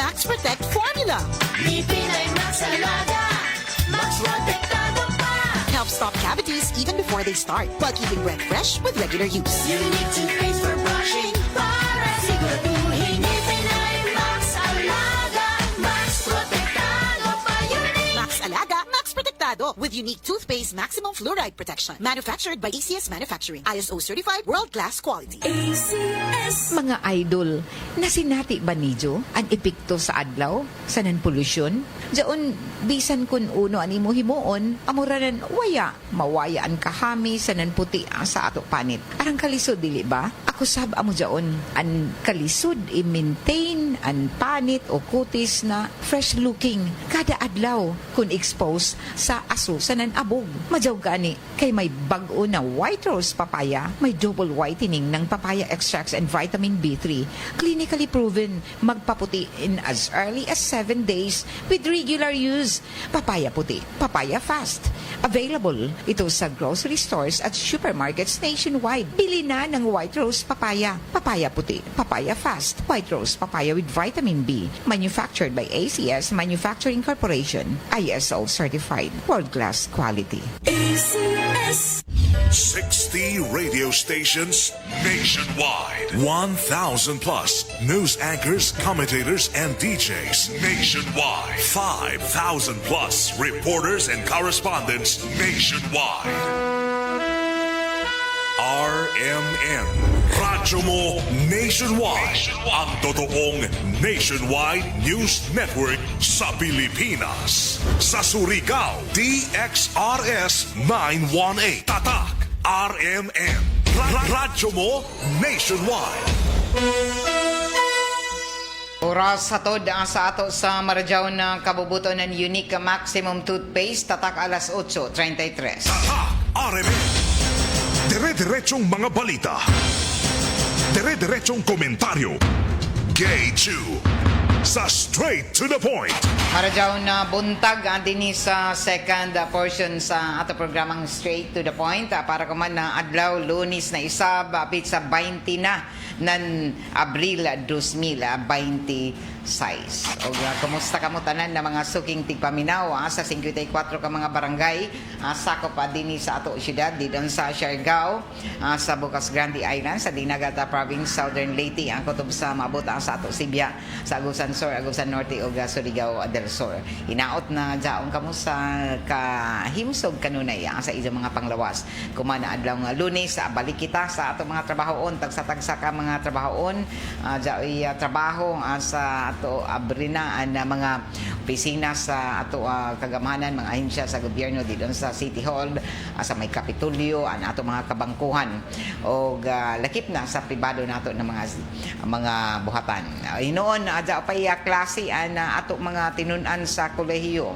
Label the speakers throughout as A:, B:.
A: Max Protect Formula.
B: Ngipin ay Max Alaga, Max Protektado pa.
A: Helps stop cavities even before they start, while keeping breath fresh with regular use.
B: Unique toothpaste for brushing para siguraduhin. Ngipin ay Max Alaga, Max Protektado pa. Unique.
A: Max Alaga, Max Protectado with unique toothpaste maximum fluoride protection. Manufactured by ACS Manufacturing. ISO certified world-class quality.
B: ACS.
C: Mga idol, nasinati ba nidyo ang epekto sa adlaw sa non-pollution? Diyon, bisan kun uno ang imo himuon, amuranan waya, mawaya ang kahami sa non-puti sa ato panit. Arang kalisod, dili ba? Ako sab amo diyon, ang kalisod i-maintain ang panit o kutis na fresh-looking kada adlaw kun expose sa aso sa nanabog. Madyaw gani, kay may bag-o na white rose papaya, may double whitening ng papaya extracts and vitamin B3, clinically proven magpaputi in as early as 7 days with regular use. Papaya puti, papaya fast. Available ito sa grocery stores at supermarkets nationwide. Bili na ng white rose papaya, papaya puti, papaya fast, white rose papaya with vitamin B. Manufactured by ACS Manufacturing Corporation. ISO certified. World-class quality.
B: ACS.
D: 60 radio stations nationwide. 1,000 plus news anchors, commentators, and DJs nationwide. 5,000 plus reporters and correspondents nationwide. RMN. Radyo mo nationwide. Ang totoong nationwide news network sa Pilipinas. Sa Surigao, DXRS 918. Tatak RMN. Radyo mo nationwide.
C: Oras hatod sa ato sa Marajao na kabubuto ng Unique Maximum Toothpaste, tatak alas 8:33.
D: Tatak RMN. Dire-diretsong mga balita. Dire-diretsong komentaryo. Gay 2. Sa straight to the point.
C: Marajao na buntag ang dini sa second portion sa ato programang Straight to the Point. Para kuman na adlaw Lunes na isa bapit sa 20 na ng Abril 2026. O kumusta kamo tanan na mga suking tigpaminaw sa 54 ka mga barangay sakop pa dinhi sa ato syudad didon sa Siargao, sa Bocas Grande Island, sa Dinagat Province, Southern Leyte, ang kutob sa maabot sa ato Sibya, sa Agusan Sur, Agusan Norte ug Surigao del Sur. Hinaot na jaong kamo sa kahimsog kanunay sa inyong mga panglawas. Kumana adlaw nga Lunes balik kita sa ato mga trabahoon, tagsa-tagsa ka mga trabahoon, jaoy trabaho sa ato abrinaan na mga opisina sa ato kagamanan, mga ahensya sa gobyerno didon sa City Hall, sa may Kapitulyo, ang ato mga kabangkuhan o lakip na sa pribado nato ng mga buhatan. Hinoon adya pay klase na ato mga tinunan sa kolehiyo.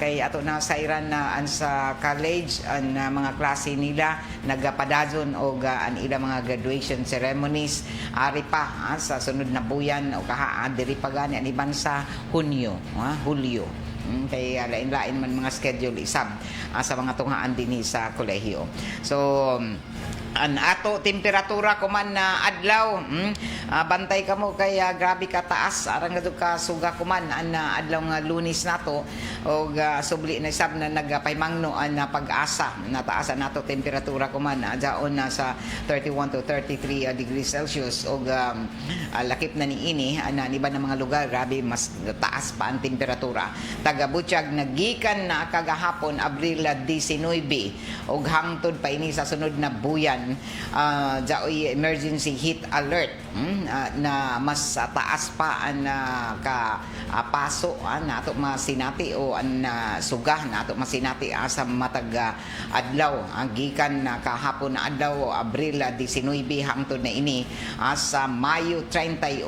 C: Kay ato na sayran na sa college ang mga klase nila nagapadazon o ang ilang mga graduation ceremonies ari pa sa sunod na buyan o kaha diri pa gani ang iban sa Hulyo. Kay lain-lain man mga schedule isab sa mga tunghaan dinhi sa kolehiyo. So an ato temperatura kuman na adlaw bantay kamo kay grabe ka taas arang ka suga kuman an adlaw nga Lunes nato og subli na sab na nagpaymangno an pag-asa na taasan nato temperatura kuman daon na sa 31 to 33 degrees Celsius og lakip na niini an iban ng mga lugar grabe mas taas pa ang temperatura. Taga Butchag nagikan na kagahapon Abril 19 og hangtod pa ini sa sunod na buyan jaoy emergency heat alert na mas taas pa ang paso na ato masinati o ang sugah na ato masinati sa matag adlaw ang gikan na kahapon na adlaw Abril 19 hangtod na ini sa Mayo 31,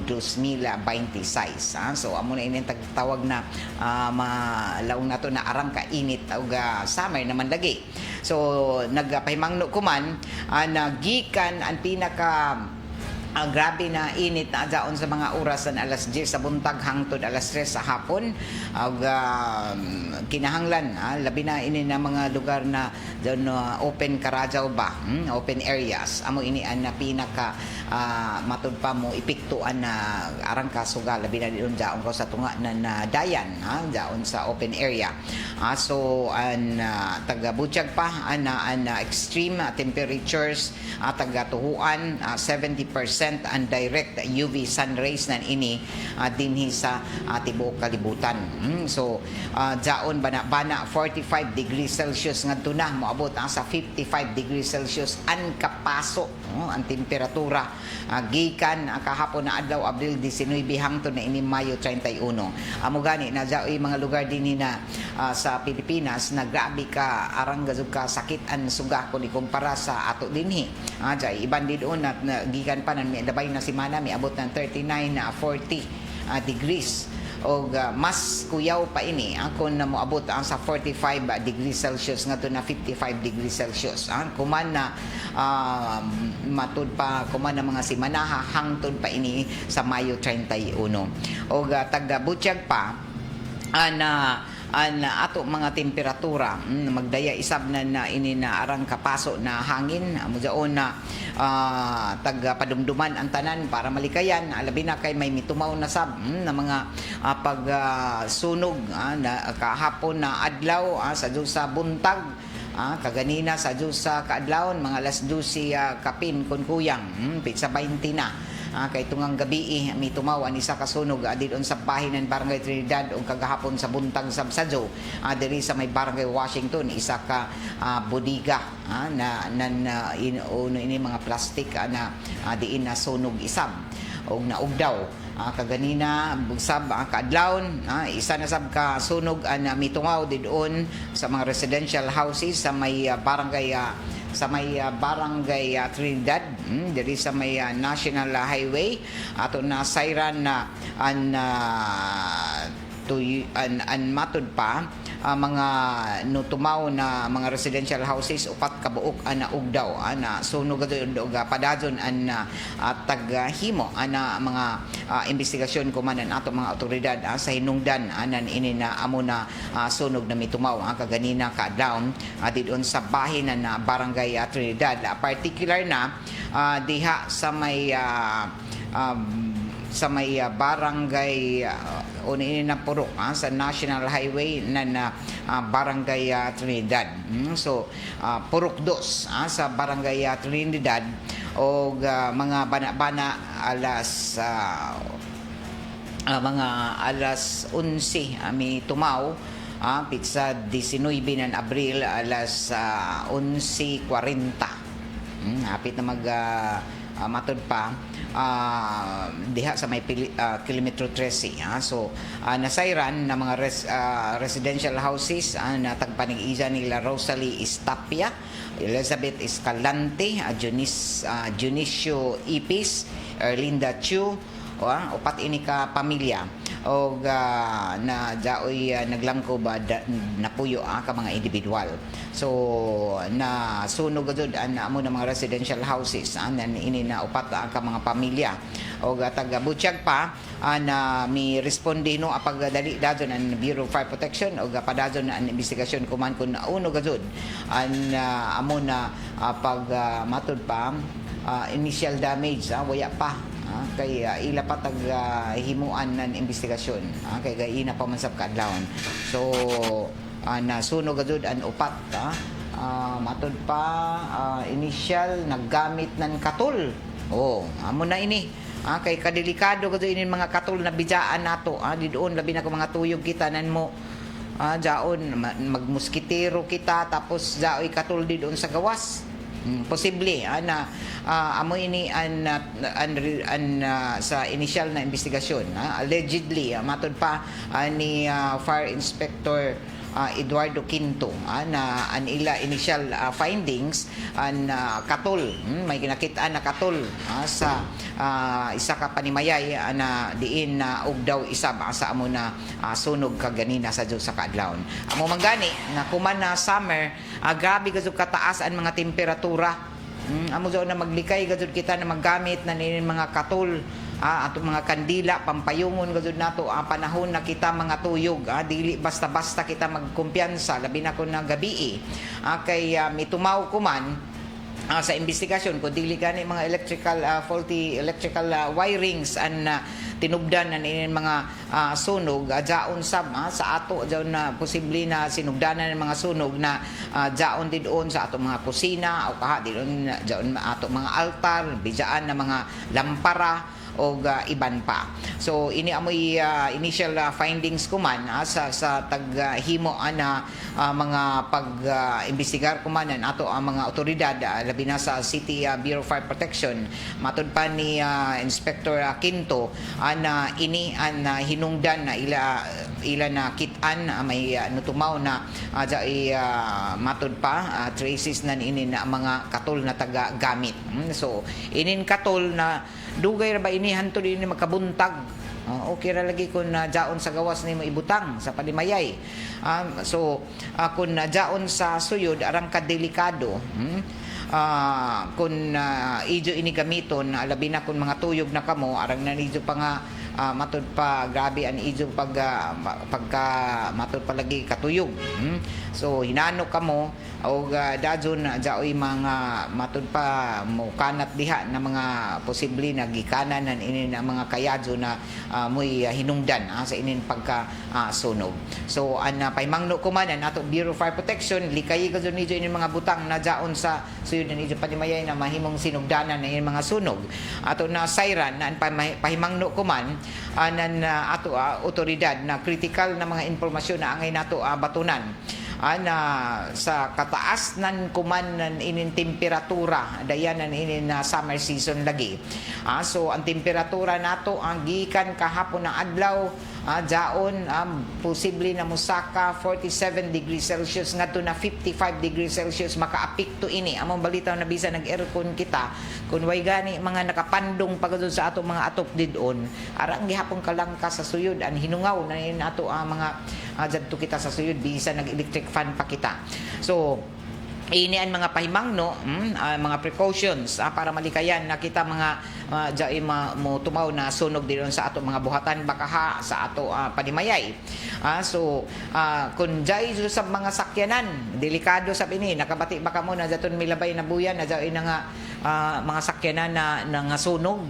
C: 2026. So amo na ini tagtawag na malaw na to na arang kainit o summer naman lagi. So nagpahimangno kuman nagikan ang pinaka grabe na init na daon sa mga oras ng alas 10 sa buntag hangtod alas 3 sa hapon. Kinahanglan labi na ini na mga lugar na doon open karadyaw ba, open areas. Amo ini ang pinaka matud pa mo ipiktuan na arang kasuga labi na doon daon ko sa tunga na dayan daon sa open area. So taga butyag pa an extreme temperatures taga tuhuan 70% ang direct UV sun rays nan ini dinhi sa tibuok kalibutan. So daon bana 45 degrees Celsius ngadto na moabot sa 55 degrees Celsius ang kapaso ang temperatura gikan kahapon na adlaw Abril 19 hangtod na ini Mayo 31. Amo gani na daoy mga lugar dinhi na sa Pilipinas na grabe ka arang gazug ka sakit ang suga kun ikumpara sa ato dinhi. Jay iban di doon at gikan pa nan mi dabay na semana mi abot ng 39 40 degrees o mas kuyaw pa ini kung na moabot sa 45 degrees Celsius ngadto na 55 degrees Celsius kuman na matud pa kuman na mga semana hangtod pa ini sa Mayo 31 o taga butyag pa ato mga temperatura magdaya isab na ini na arang kapaso na hangin amo daon na taga padumduman ang tanan para malikayan labi na kay may mitumaw na sab na mga pagsunog na kahapon na adlaw sa sa buntag kaganina sa sa kaadlawon mga alas 12 kapin kun kuyang pitsa 20 na kay tungang gabi may tumaw ang isa ka sunog didon sa bahinan Barangay Trinidad o kagahapon sa buntag sa Sadyo diri sa may Barangay Washington isa ka bodega ini mga plastic na diin na sunog isab o naugdaw kaganina bugsab kaadlawon isa na sab ka sunog na mitungaw didon sa mga residential houses sa may barangay Trinidad diri sa may National Highway ato na sayran na matud pa mga nutumaw na mga residential houses upat kabuok na ugdaw na sunog og padadyon taghimo ana mga investigasyon kumanan ato mga otoridad sa hinungdan anan ini na amo na sunog na mitumaw kaganina kaadlawon didon sa bahin na Barangay Trinidad particular na diha sa may barangay ini na purok sa National Highway na Barangay Trinidad. So purok 2 sa Barangay Trinidad o mga bana-bana mga alas 11 mi tumaw pitsa 19 ng Abril alas 11:40 hapit na matud pa diha sa may kilometro 13 so nasayran na mga residential houses na tagpanig-isa nila Rosalie Estapia, Elizabeth Escalante, Junicio Ipis, Erlinda Chu upat ini ka pamilya o na daoy naglangko ba napuyo ka mga individual. So na sunog gud amo na mga residential houses nan ini na upat ka mga pamilya o taga butyag pa na mi responde no pagdali dadon ang Bureau of Fire Protection o padadon ang investigasyon kuman kun uno gud amo na pag matud pa initial damage waya pa kay ila patag himuan ng investigasyon kay gaina pa man sab kaadlawon. So nasunog gud ang upat matud pa initial naggamit ng katol. Amo na ini kay kadelikado gud ini mga katol na bidyaan nato didoon labi na ko mga tuyog kita nan mo jaon magmuskitero kita tapos jaoy katol didoon sa gawas. Posible na amo ini sa initial na investigasyon allegedly matud pa ni Fire Inspector Eduardo Quinto na an ila initial findings katol may ginakita na katol sa isa ka panimayay na diin na ugdaw isab sa amo na sunog kaganina sa Diyos sa kaadlawon. Amo mangani na kuman na summer grabe gazug kataas ang mga temperatura Amo daw na maglikay gajud kita na maggamit na ninin mga katol ato mga kandila pampayungon gajud nato ang panahon na kita mga tuyog dili basta-basta kita magkumpiyansa labi na kun na gabi kay mitumaw ko man sa investigasyon ko dili gani mga faulty electrical wirings and tinubdan na ninin mga sunog jaon sab sa ato jaon na posible na sinugdanan ng mga sunog na jaon didoon sa ato mga kusina o kaha didoon jaon ato mga altar bijaan na mga lampara o iban pa. So ini amoy initial findings ko man sa taghimo na mga pag-imbestigar ko man ato ang mga otoridad labi na sa City Bureau of Fire Protection matud pa ni Inspector Quinto na ini an hinungdan na ila na kitan may nutumaw na matud pa traces na ini na mga katol na taga gamit. So inin katol na dugay ra ba ini hantud ini makabuntag. Okay ra lagi kung jaon sa gawas ni mo ibutang sa palimayay. So kung jaon sa suyod arang ka delikado. Kung ijo ini gamiton labi na kung mga tuyog na kamo arang na ijo pa nga matud pa grabe an ijo pagka matud pa lagi katuyog. So hinano kamo o dajon jaoy mga matud pa mo kanat diha na mga posible na gikanan nan ini na mga kayadyo na muy hinungdan sa inin pagka sunog. So an paymangno ko man nato Bureau of Fire Protection likay gazon nijo ini mga butang na jaon sa suyod na nijo panimayay na mahimong sinugdanan na ini mga sunog. Ato na siren na pahimangno ko man anan ato otoridad na critical na mga impormasyon na angay nato batunan na sa kataas nan kuman nan inin temperatura dayan nan inin summer season lagi. So ang temperatura nato ang gikan kahapon na adlaw jaon posible na musaka 47 degrees Celsius ngadto na 55 degrees Celsius makaapekto ini among balitaw na bisa nag-aircon kita kun way gani mga nakapandong pagod sa ato mga atop didon arang gihapon kalangka sa suyod an hinungaw na in ato mga jadto kita sa suyod bisa nag-electric fan pa kita. So ini ang mga pahimangno mga precautions para malikayan na kita mga jay mo tumaw na sunog din sa ato mga buhatan bakaha sa ato panimayay. So kun jay sa mga sakyanan delikado sa ini nakabati baka mo na daton milabay na buyan na jay na nga mga sakyanan na sunog.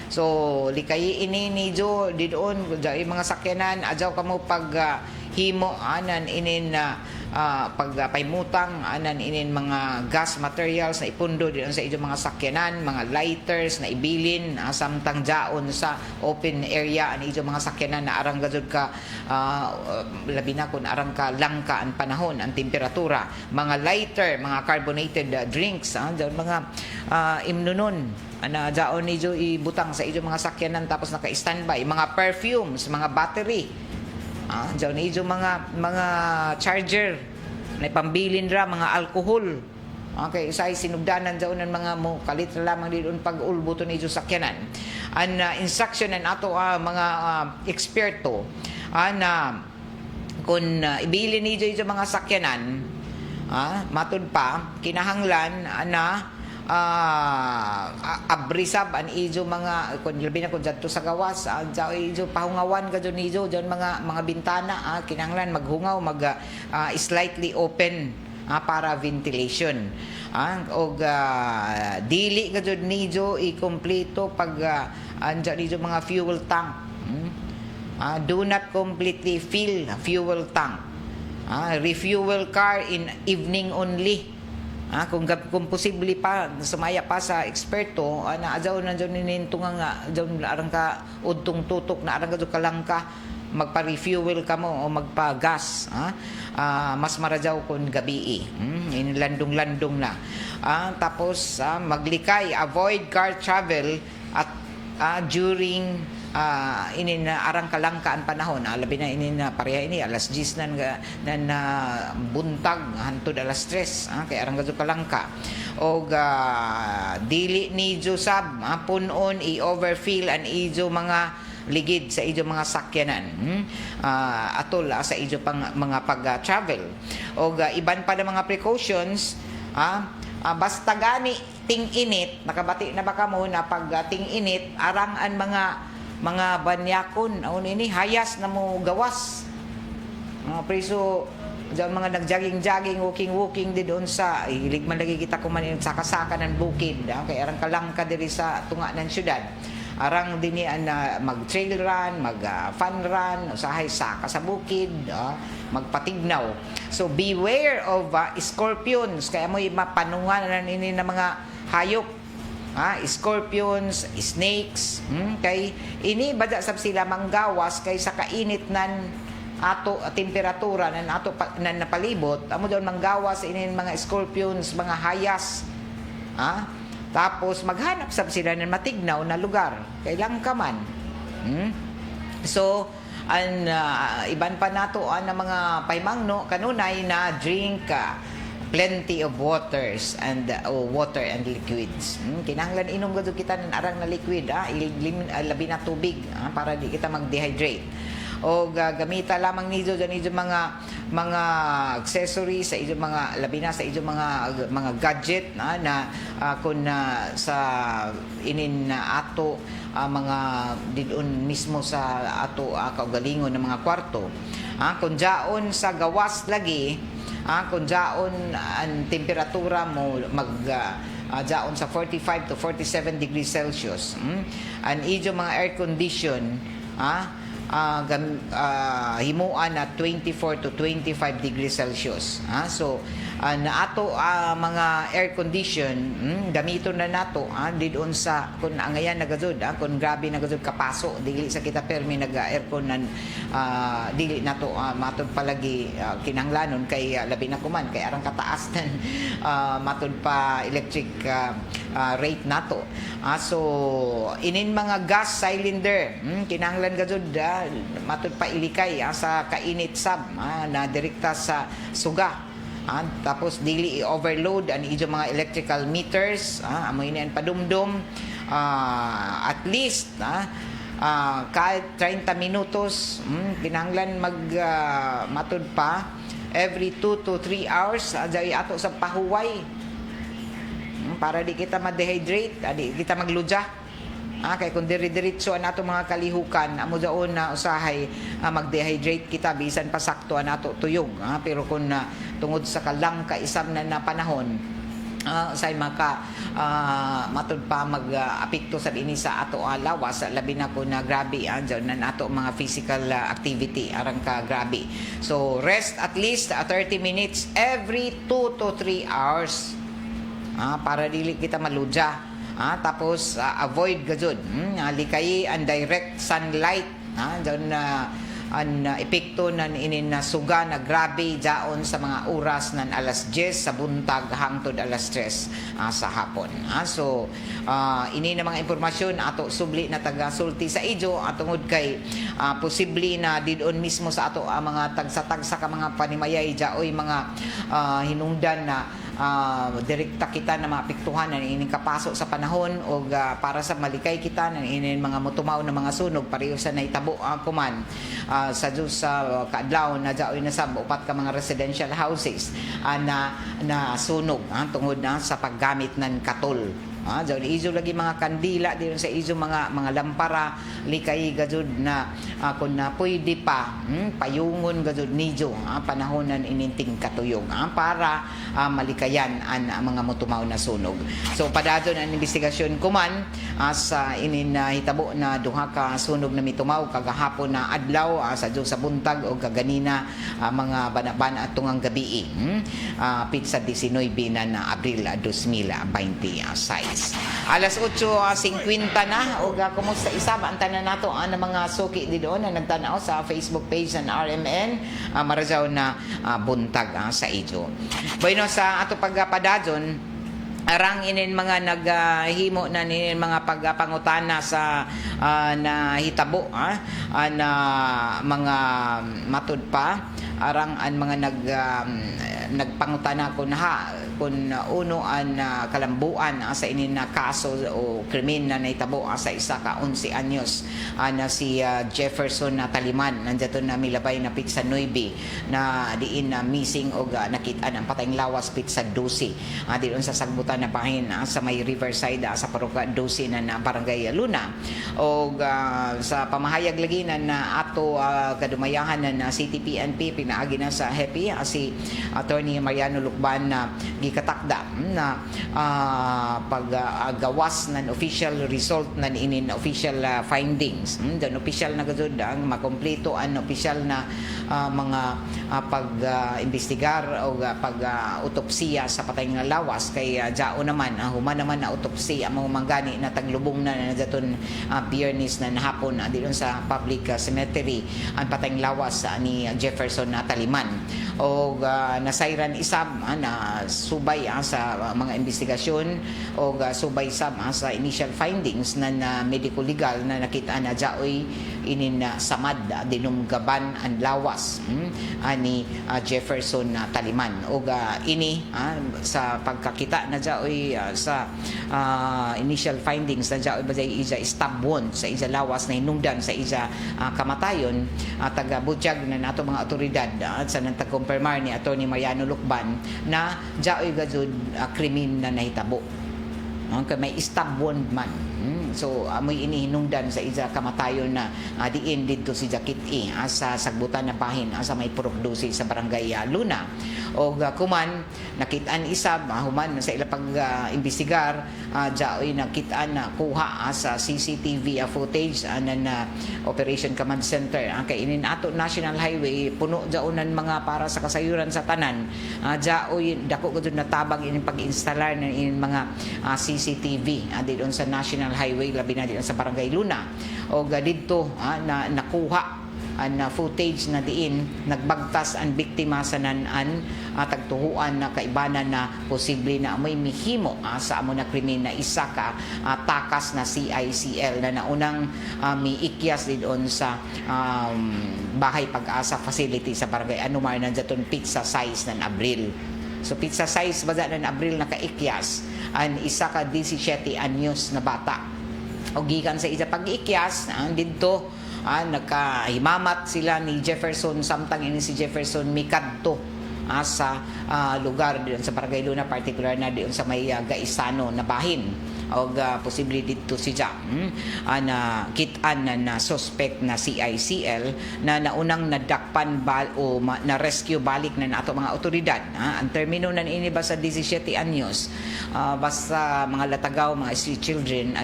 C: So likay ini ni Jo didoon jay mga sakyanan adyaw kamo pag himo anan inin pagpaymutang anan inin mga gas materials na ipundo diyan sa inyong mga sakyanan, mga lighters na ibilin samtang jaon sa open area ani inyong mga sakyanan na arang gazud ka labi na kun arang ka langka ang panahon ang temperatura, mga lighter, mga carbonated drinks mga imnunon ana jaon niyo ibutang sa inyong mga sakyanan tapos naka-standby, mga perfumes, mga battery diyan niyo mga charger na pambilin ra mga alcohol. Okay, isay sinugdanan diyan ng mga mo kalit lamang diyon pag ulbuto niyo sakyanan. An instruction ng ato mga eksperto na kung ibilin niyo yung mga sakyanan matud pa kinahanglan na abrisab an ijo mga kun labi na kun jadto sa gawas ijo pahungawan gadto nijo jon mga bintana kinahanglan maghungaw slightly open para ventilation og dili gadto nijo ikompleto pag anja nijo mga fuel tank. Do not completely fill fuel tank. Refuel car in evening only. Kung posible pa sumaya pa sa eksperto na adyaw nandiyo ninintunga nga adyaw arang ka udtong tutok na arang ka kalangka magpa-refuel ka mo o magpa-gas mas maradyaw kun gabi inilandong-landong na tapos maglikay avoid car travel at during inin arang kalangka ang panahon labi na inin pareha ini alas 10 na buntag hantod alas 3 kay arang gadto kalangka og dili nijo sab punon i-overfill an ijo mga ligid sa ijo mga sakyanan atol sa ijo pang mga pag-travel og iban pa na mga precautions basta gani ting-init, nakabati na ba kamo na pag ting-init, arang ang mga banyakon, ini hayas na mo gawas. Preso, dyan mga nag-jogging-jogging, walking-walking di doon sa, hilig man lagi kita kumanin sa kasaka ng bukid, kaya arang kalangka diri sa tunga ng syudad. Arang din na mag-trail run, mag-fun run, usahay saka sa bukid, magpatignaw. So beware of scorpions, kaya mo mapanungan ini na mga hayop. Scorpions, snakes, kay ini bada sab sila manggawas kay sa kainit nan ato temperatura nan ato nan napalibot, amo daw manggawas ini mga scorpions, mga hayas. Tapos maghanap sab sila ng matignaw na lugar. Kailang ka man. So, iban pa nato ang mga paymangno kanunay na drink plenty of waters and water and liquids. Kinahanglan inom gud kita ng arang na liquid, labi na tubig, para di kita mag-dehydrate. O gamita lamang nido mga accessories sa ijo mga labi na sa ijo mga gadget na kun sa inin na ato mga didon mismo sa ato kaugalingon ng mga kwarto. Kung jaon sa gawas lagi, kung jaon ang temperatura mo jaon sa 45 to 47 degrees Celsius. Ang ijo mga air condition himuan na 24 to 25 degrees Celsius. So, na ato mga air condition, gamito na nato didon sa kung angayan nagazud, kung grabe nagazud kapaso, dili sa kita permi nag-aircon nan dili nato matud palagi kinanglanon kay labi na kuman kay arang kataas nan matud pa electric rate nato. So, inin mga gas cylinder, kinahanglan gazud matud pa ilikay sa kainit sab na direkta sa suga. Tapos dili i-overload ang ijo mga electrical meters, amoy na padumdum, at least kahit 30 minutos, kinahanglan matud pa every 2 to 3 hours dahil ato sa pahuway, para di kita ma-dehydrate, di kita magluja. Kaya kung diri-diritso ang ato mga kalihukan, amo daon na usahay mag-dehydrate kita bisan pa sakto ang ato tuyog. Pero kung tungod sa kalang kaisam na panahon, say maka matud pa mag-apekto sa ini sa ato lawas, labi na ko na grabe dyan na ato mga physical activity arang ka grabe. So rest at least 30 minutes every 2 to 3 hours, para dili kita maludya. Tapos avoid gajud likay ang direct sunlight, dyan ang epekto nan inin na suga na grabe jaon sa mga oras nan alas 10 sa buntag hangtod alas 3 sa hapon. So ini na mga impormasyon ato subli na taga-sulti sa ijo atungod kay posible na didon mismo sa ato mga tagsa-tagsa ka mga panimayay jaoy mga hinungdan na direkta kita na maapektuhan na ining kapasok sa panahon o para sa malikay kita na ining mga mutumaw na mga sunog pareho sa naitabo kuman sa Diyos sa kaadlaw na jaoy na sab upat ka mga residential houses na sunog tungod na sa paggamit ng katol. Diyan izo lagi mga kandila diyon sa izo mga lampara likay gajud na kun na pwede pa payungon gajud nijo panahonan ininting katuyog para malikayan ang mga mutumaw na sunog. So padadon ang investigasyon kuman sa inin hitabo na duha ka sunog na mitumaw kagahapon na adlaw sa Diyos sa buntag o kaganina mga banaban at tungang gabi pizza 19 na Abril 2026. Alas 8:50 na o kumusta isama ang tanan nato ang mga suki di doon na nagtanaw sa Facebook page ng RMN marajaw na buntag sa ijo. Bueno sa ato pagpadadon arang inin mga naghimo na inin mga pagpangutana sa na hitabo na mga matud pa arang ang mga nagpangutana ko na kung uno ang kalambuan sa inin na kaso o krimen na naitabo sa isa ka 11 anyos na si Jefferson Taliman. Nandiyato na milabay na pizza 9 na diin na missing o nakitaan ang patayng lawas pizza 12 diyon sa sagbutan na bahin sa may Riverside sa Paruka 12 na Barangay Luna. O sa pamahayag lagi na ato kadumayahan na CTPNP pinaagi na sa happy si Attorney Mariano Lucban na gikatakda na paggawas ng official result na inin official findings. Dan official na gazud ang makompleto ang official na mga pag-investigar o pag-utopsiya sa patay nga lawas kay jao naman human naman na utopsiya ang manggani na taglubong na daton Biyernes na hapon dito sa public cemetery ang patay nga lawas ni Jefferson Taliman. O nasayran isab na subay sa mga investigasyon o subay sab sa initial findings na medical legal na nakita na jaoy inin samad dinumgaban ang lawas ni Jefferson Taliman. O ini sa pagkakita na jaoy sa initial findings na jaoy ba isa stab wound sa isa lawas na hinungdan sa isa kamatayon taga-butyag na nato mga otoridad sa nagtagkumpirmar ni Atty. Mariano Lucban na jaoy gazud krimen na nahitabo. Okay, may stab wound man. So amoy inihinungdan sa isa kamatayon na diin dito si Jakit sa sagbutan na bahin sa may Purok 12 sa Barangay Luna. O kuman nakitaan isab human sa ila pag-imbestigar jaoy nakitaan na kuha sa CCTV footage na Operation Command Center kay inin ato National Highway puno jaonan mga para sa kasayuran sa tanan jaoy dako gud natabang inin pag-instalar na inin mga CCTV dito sa National Highway labi na dito sa Barangay Luna. O didto na nakuha ang footage na diin nagbagtas ang biktima sa nanan tagtuhuan na kaibanan na posible na may mihimo sa amo na krimen na isa ka takas na CICL na naunang miikyas doon sa Bahay Pag-asa facility sa Barangay Anumar na daton pizza size ng Abril. So pizza size ba ng Abril na kaikyas ang isa ka 17 anyos na bata. O gikan sa isa pag-ikyas didto nagkahimamat sila ni Jefferson samtang ini si Jefferson mikadto sa lugar diyon sa Barangay Luna, particular na diyon sa may Gaisano na bahin. O posible dito si na kitaan na suspect na CICL na naunang nadakpan o na-rescue balik na nato mga otoridad. Ang termino na ini ba sa 17 anyos basta mga latagaw, mga street children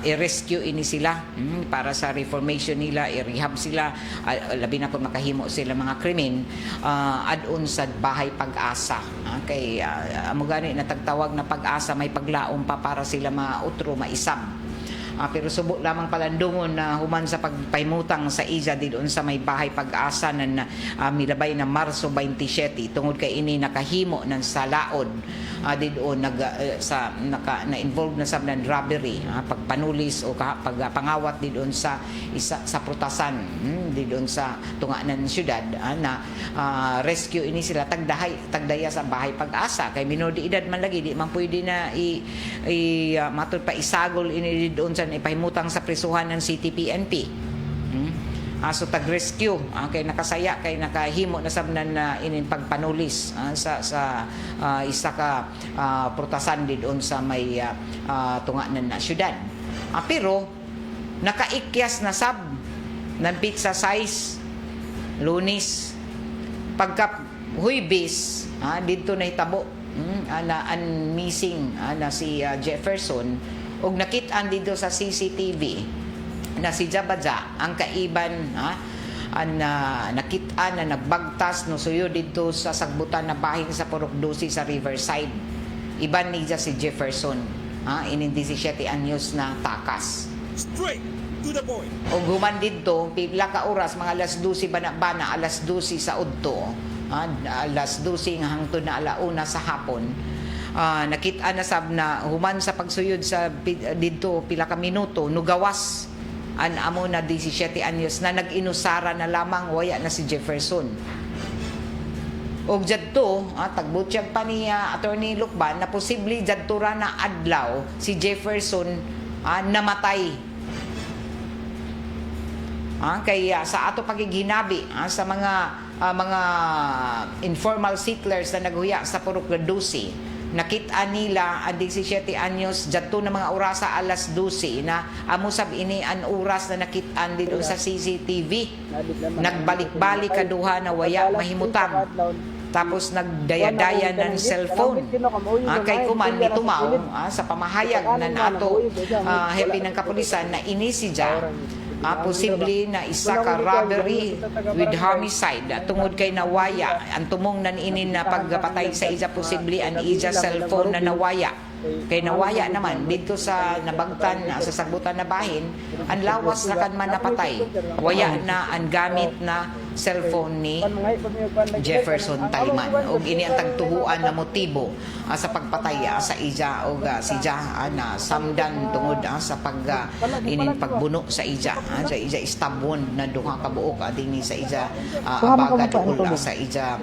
C: i-rescue ini sila para sa reformation nila, i-rehab sila labi na kung makahimo sila mga krimen adun sa Bahay Pag-asa. Kay amo gani na tagtawag na pag-asa may paglaom pa para sila mautro maisam. Pero subo lamang palandungon na human sa pagpahimutang sa isa doon sa may Bahay Pag-asa na milabay na Marso 27 tungod kay ini nakahimo ng salaod didoon na-involve na sa robbery, pagpanulis o pagpangawat didoon sa prutasan didoon sa tunganan ng syudad na rescue ini sila tagdaya sa Bahay Pag-asa kay minor de edad man lagi di man pwede na matud pa isagol ini didoon sa ipahimutang sa prisuhan ng CTPNP. So tag-rescue kay nakasaya kay nakahimo na sabnan na inin pagpanulis sa isa ka prutasan doon sa may tunganan na syudad. Pero nakaikyas na sab ng pizza size Lunes pagka Huwebes dito na hitabo na missing na si Jefferson ug nakitaan dito sa CCTV na si Jabaja ang kaiban nakitaan na nagbagtas no suyo dito sa sagbutan na bahin sa Purok 12 sa Riverside. Iban niya si Jefferson inin 17 anyos na takas.
D: Straight to the point.
C: O human dito pila ka oras mga alas 12 bana alas 12 sa udto alas 12 hangtod na alauna sa hapon. Nakita na sab na human sa pagsuyod sa dito pila ka minuto nugawas an amo na 17 anyos na nag-inusara na lamang waya na si Jefferson. Og jadto, tagbutyag pa ni Attorney Lucban na posible jadto ra na adlaw si Jefferson namatay. Kay sa ato pagiginabi sa mga informal settlers na naghuya sa Purok Dusi, nakita nila ang 17 anyos jadto na mga oras sa alas 12 na amo sab ini an oras na nakitaan dito sa CCTV. Nagbalik-balik kaduha na waya mahimutang. Tapos nagdaya-daya ng cellphone. Kay kuman ni tumaw sa pamahayag na nato hepe ng kapulisan na ini si Ja posible na isa ka robbery with homicide tungod kay nawaya ang tumong nan inin na pagpatay sa ija posible ang ija cellphone na nawaya kay nawaya naman dito sa nabagtan sa sagbutan na bahin ang lawas na kan man napatay waya na ang gamit na cellphone ni Jefferson Taliman og ini ang tagtuhuan na motibo sa pagpatay sa ija og si Ja na samdan tungod sa inin pagbuno sa ija sa ija istabon na duha ka buok dinhi sa ija abaga duol sa ija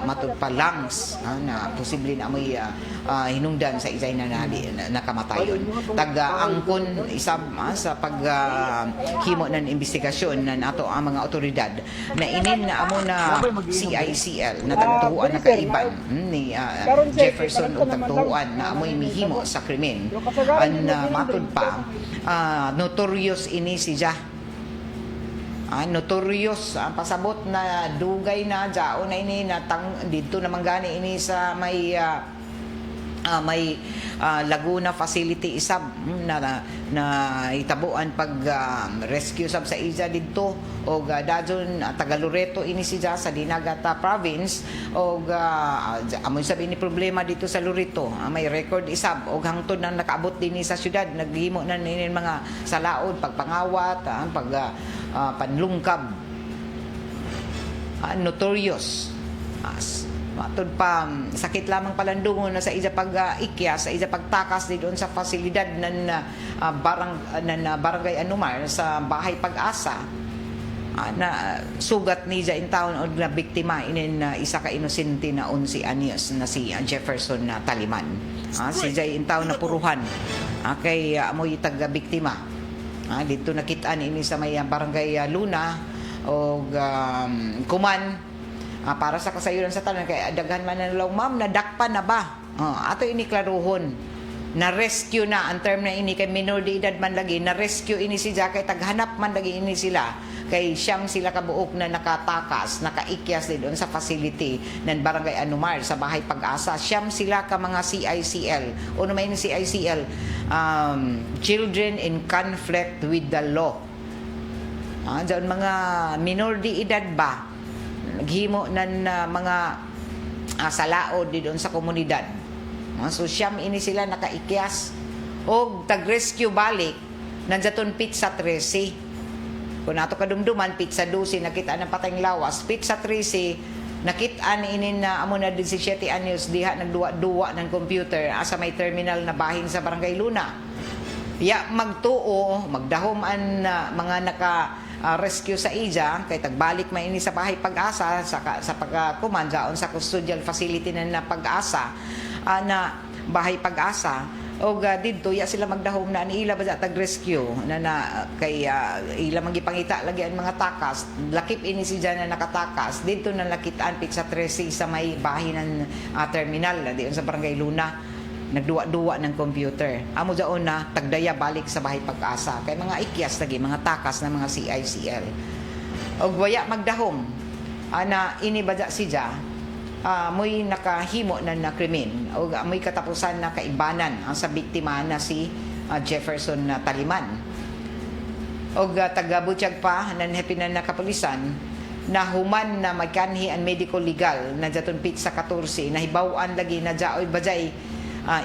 C: matud pa lungs na posible na may hinungdan sa ija na nakamatayon taga-angkon isab sa paghimo ng investigasyon na nato ang mga otoridad na inin na amo na CICL na tagtuhuan na kaiban ni Jefferson o tagtuhuan na amoy mihimo sa krimen ang matud pa notorious ini si Ja notorious pasabot na dugay na jao na ini na dito naman gani ini sa may Laguna facility isab na itabuan pag rescue sab sa ija didto og dajon taga Loreto ini si Ja sa Dinagata province og amoy sabi ni problema dito sa Loreto may record isab og hangtod na nakaabot dinhi sa syudad naghimo na ninin mga salaod pagpangawat panlungkab notorious matod pa sakit lamang palandungon na sa ija pag-ikya sa ija pagtakas di doon sa fasilidad ng barangay Anumar sa Bahay Pag-asa na sugat ni Ja in town og na biktima inin isa ka inosente na 11 anyos na si Jefferson na Taliman si Ja in town na puruhan kay amoy taga biktima dito nakitaan ini sa may barangay Luna og kuman para sa kasayuran sa tanan kay daghan man na law ma'am nadakpan na ba ato ini klaruhon na rescue na ang term na ini kay minor de edad man lagi na rescue ini si Ja kay taghanap man lagi ini sila kay siyam sila kabuok na nakatakas nakaikyas din doon sa facility ng barangay Anumar sa Bahay Pag-asa siyam sila ka mga CICL o may CICL children in conflict with the law dyan mga minor de edad ba naghimo ng mga salaod di doon sa komunidad. So siyam ini sila nakaikyas o tag-rescue balik nandiyaton pizza 13. Kung nato kadumduman pizza 12 nakita ng patayng lawas pizza 13 nakita inin na amo na 17 anyos diha nagduwa-duwa ng computer asa may terminal na bahin sa Barangay Luna. Magtuo magdahom an mga rescue sa ija kay tagbalik man ini sa Bahay Pag-asa sa pagkumandaon sa custodial facility na Pag-asa na Bahay Pag-asa og didto sila magdahom na ni ila ba tag rescue na kay ila magipangita lagi ang mga takas lakip ini si Ja na nakatakas didto na nakitaan pizza 13 sa may bahin ng terminal diyon sa Barangay Luna nagduwa-duwa ng computer. Amo daon na tagdaya balik sa Bahay Pag-asa kay mga ikyas lagi mga takas na mga CICL. Og waya magdahom ana ini badya si Ja moy nakahimo na krimen og moy katapusan na kaibanan ang sa biktima na si Jefferson na Taliman. Og tagabutyag pa nan hepinan na kapulisan na human na magkanhi ang medical legal na jaton pizza 14 na hibaw-an lagi na jaoy bajay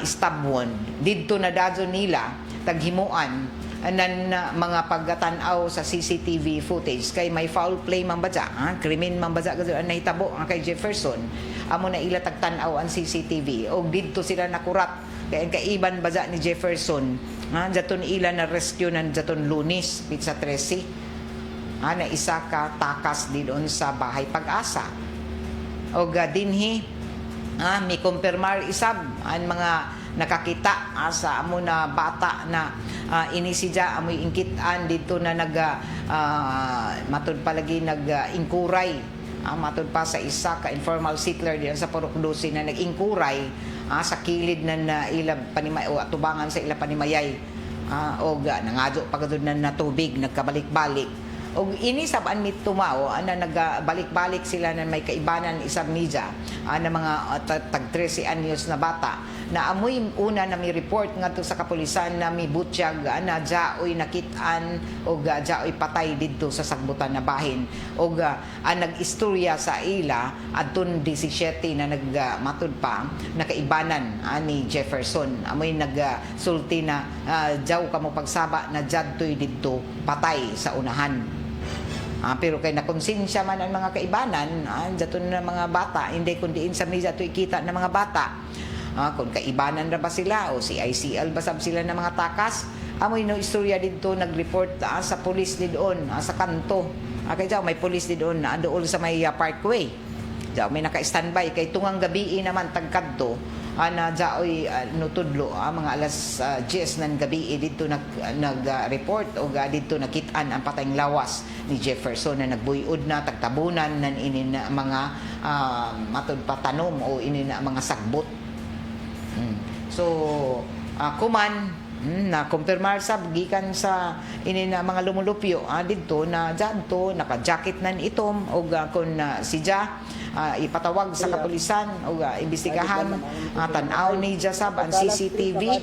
C: stab wound didto na dadyo nila taghimuan nan mga paggatanaw sa CCTV footage kay may foul play man badya krimen man badya gud ang nahitabo kay Jefferson amo na ila tagtan-aw ang CCTV og didto sila nakurat kay kaiban badya ni Jefferson jaton ila na rescue nan jaton Lunes pizza 13 na isa ka takas din sa Bahay Pag-asa og dinhi mi kumpirmar isab ang mga nakakita sa amo na bata na ini siya amoy ingkitan dito na matud palagi ingkuray matud pa sa isa ka informal settler diyan sa Purok 12 na nag-ingkuray sa kilid na ila panimay o atubangan sa ila panimayay og nangadyo pagdud na tubig nagkabalik-balik. Og ini saban mit tumao ana nagbalik-balik sila na may kaibanan isang media na mga tag 13 anyos na bata na amoy una na may report ngadto sa kapulisan na may butyag na jaoy nakitaan og jaoy patay didto sa sagbutan na bahin og nag-istorya sa ila adton 17 na nagmatud pa nakaibanan ani Jefferson amoy nagsulti na jaw kamo pagsaba na jadtoy didto patay sa unahan. Pero kay nakonsensya man ang mga kaibanan, daton na mga bata, hindi kundi sa media to ikita ng mga bata. Kung kaibanan na ba sila o si ICL basab sila ng mga takas, amoy no istorya dito nag-report sa pulis doon sa kanto. Kay daw may pulis doon na doon sa may Parkway. Daw may naka-standby kay tungang gabi naman tagkadto na jaoy nutudlo mga alas 10 ng gabi dito nag-report o dito nakitaan ang patayng lawas ni Jefferson na nagbuyod na tagtabunan nan inin mga matud patanom o inin mga sagbot. So kuman na kumpirmar sab gikan sa inin mga lumulupyo didto na jadto naka-jacket nan itom o kun siya ipatawag sa kapulisan o imbestigahan tan-aw ni jasab ang CCTV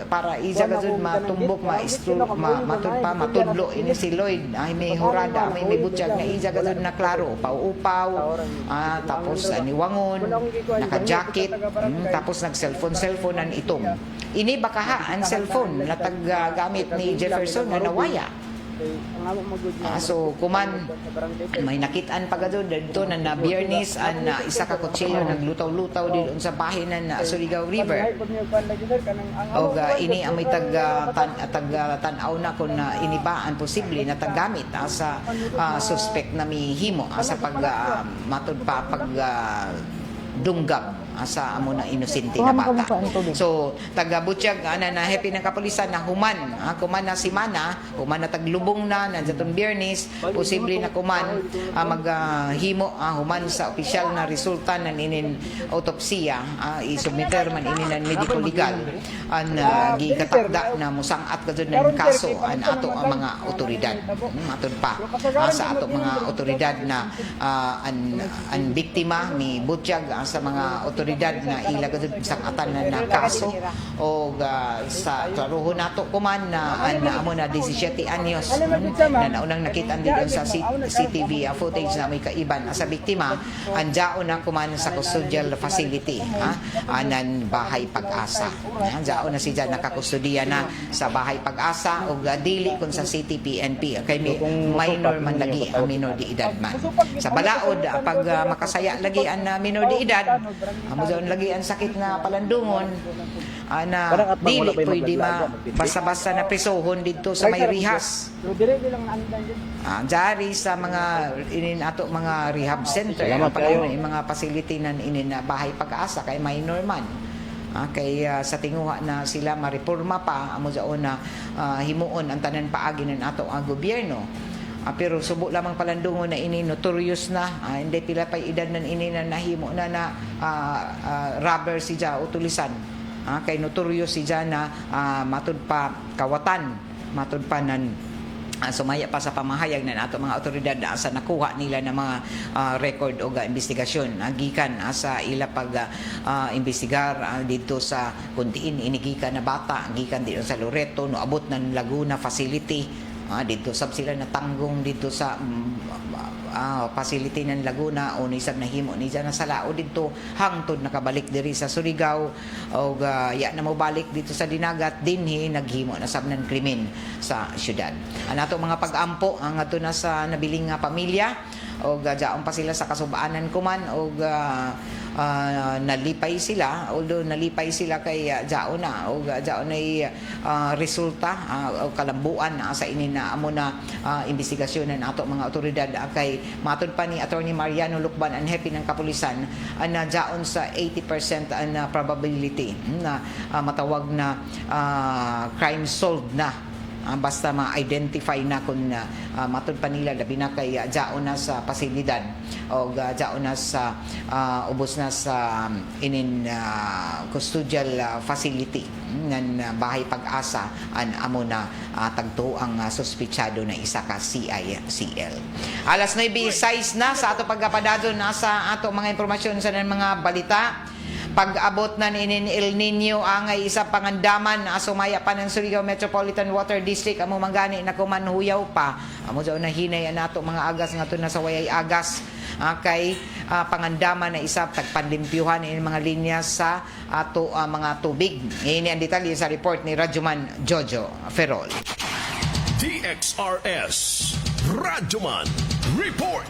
C: para ija gazud matumbok matudlo ini si Lloyd may hurada may butyag na ija gazud na klaro upaw tapos niwangon naka-jacket tapos nag-cellphone an itom ini bakaha ang cellphone na taggamit ni Jefferson na nawaya. So kuman may nakitaan pagado dito na Biyernes an isa ka kutsilyo naglutaw-lutaw dito sa bahinan na Surigao River. Og ini ang may tanaw na kun ini ba ang posible na taggamit sa suspect na mihimo sa pag matud pa pag dunggab sa amo na inosente na bata. So taga-butyag na happy ng kapulisan na human na si Mana, human na taglubong na jatong Biyernes, posible na kuman maghimo human sa opisyal na resulta ng inin autopsiya isubmiter man inin medical legal an gikatakda na musangat kadto ng kaso an ato ang mga otoridad matud pa sa ato mga otoridad na an biktima ni butyag sa mga otoridad na ila gud sangatan na kaso o sa klaruhon nato kuman na amo na 17 anyos na naunang nakita dito sa CCTV footage na may kaiban sa biktima anjao na kuman sa custodial facility anan bahay pag-asa anjao na siya nakakustudiya na sa bahay pag-asa o dili kun sa City PNP kay may minor man lagi ang minor de edad man sa balaod pag makasaya lagi ang minor de edad amo daw lagi ang sakit na palandungon na dili pwede basta-basta na prisohon dito sa may rehas. Jari sa mga inin ato mga rehab center yung mga facility nan inin bahay pag-asa kay minor man. Kay sa tinguha na sila mareporma pa amo daw na himuon ang tanan paagi ng ato ang gobyerno. Pero subo lamang palandungon na ini notorious na hindi pila pa edad nan ini na nahimo na rubber si ja utulisan kay notorious si ja na matud pa kawatan matud pa nan sumaya pa sa pamahayag ng ato mga otoridad sa nakuha nila ng mga record o investigasyon gikan sa ila pag imbestigar dito sa kuntiin inigikan na bata gikan dito sa Loreto no abot ng Laguna facility dito sab sila natanggong dito sa facility ng Laguna o isang nahimo ni dyan na salao dito hangtod nakabalik diri sa Surigao o ya na mo balik dito sa dinagat dinhi naghimo na sab ng krimen sa syudad. Ang ato mga pag-ampo ang ato na sa nabiling pamilya o jaon pa sila sa kasubaanan kuman o nalipay sila although nalipay sila kay jaon na o jaon ay resulta o kalambuan sa ini na amo na investigasyon ng ato mga otoridad kay matod pa ni Attorney Mariano Lucban ang happy ng kapulisan na daon sa 80% na probability na matawag na crime solved na. Basta ma-identify na kung matod pa nila labi na kay daon na sa pasilidad o daon na sa ubos na sa custodial facility ng bahay pag-asa an amo na tagto ang suspitsado na isa ka CICL. Alas 9:06 na sa ato pagkapadado na sa ato mga impormasyon sa mga balita. Pag-abot na ni El Nino angay isa pangandaman sumaya pa ng Surigao Metropolitan Water District amo manggani na kumanhuyaw pa amo daw na hinay nato mga agas ngadto na sa wayay agas kay pangandaman na isa tagpanlimpyuhan ini mga linya sa ato mga tubig. Ini ang detalye sa report ni Radyoman Jojo Ferrol.
D: DXRS Radyoman Report.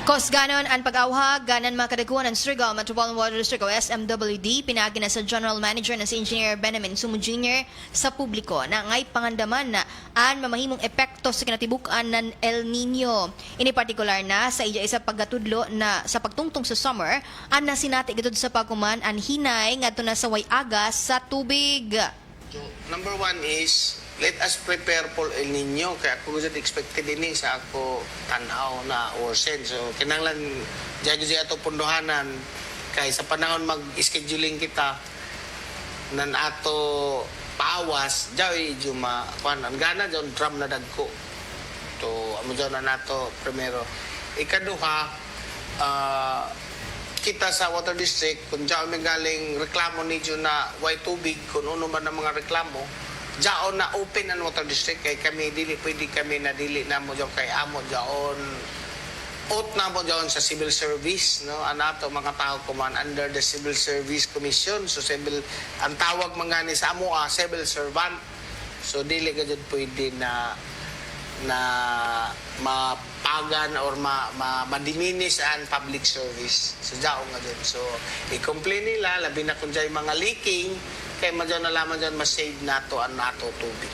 B: Kosganon ang pag-awhag ganan makadaguan ng Surigao Metropolitan Water District o SMWD pinagi na sa General Manager na si Engineer Benjamin Sumo Jr. sa publiko na ngay pangandaman na ang mamahimong epekto sa kinatibukan ng El Nino. Ini partikular na sa isa paggatudlo na sa pagtungtong sa summer ang nasinati gatud sa pagkuman ang hinay ngadto na sa way agas sa tubig.
E: So, number one is, let us prepare for El Nino. Kaya ako gusto expected din sa ako tanaw na worsen. So, kinanglan, dyan ato punduhanan. Kaya sa panahon mag-scheduling kita, nan ato pawas, dyan yung ang gana dyan, drum na dagko. So, amo dyan na nato, primero. Ikaduha, kita sa Water District, kung dyan may galing reklamo nito na way tubig, kung ano man ang mga reklamo, dyan na open ang Water District, kay kami dili, pwede kami na dili na mo dyan kay amo dyan, out na mo dyan sa civil service, no? Anato mga tao kuman under the Civil Service Commission, so civil, ang tawag mga ni sa amo, civil servant, so dili ka dyan pwede na mapagan or ma-diminish ang public service. So, daon nga dyan. So, i-complain nila, labi na kung dyan mga leaking, kaya madyan nalaman dyan mas-save nato ang nato tubig.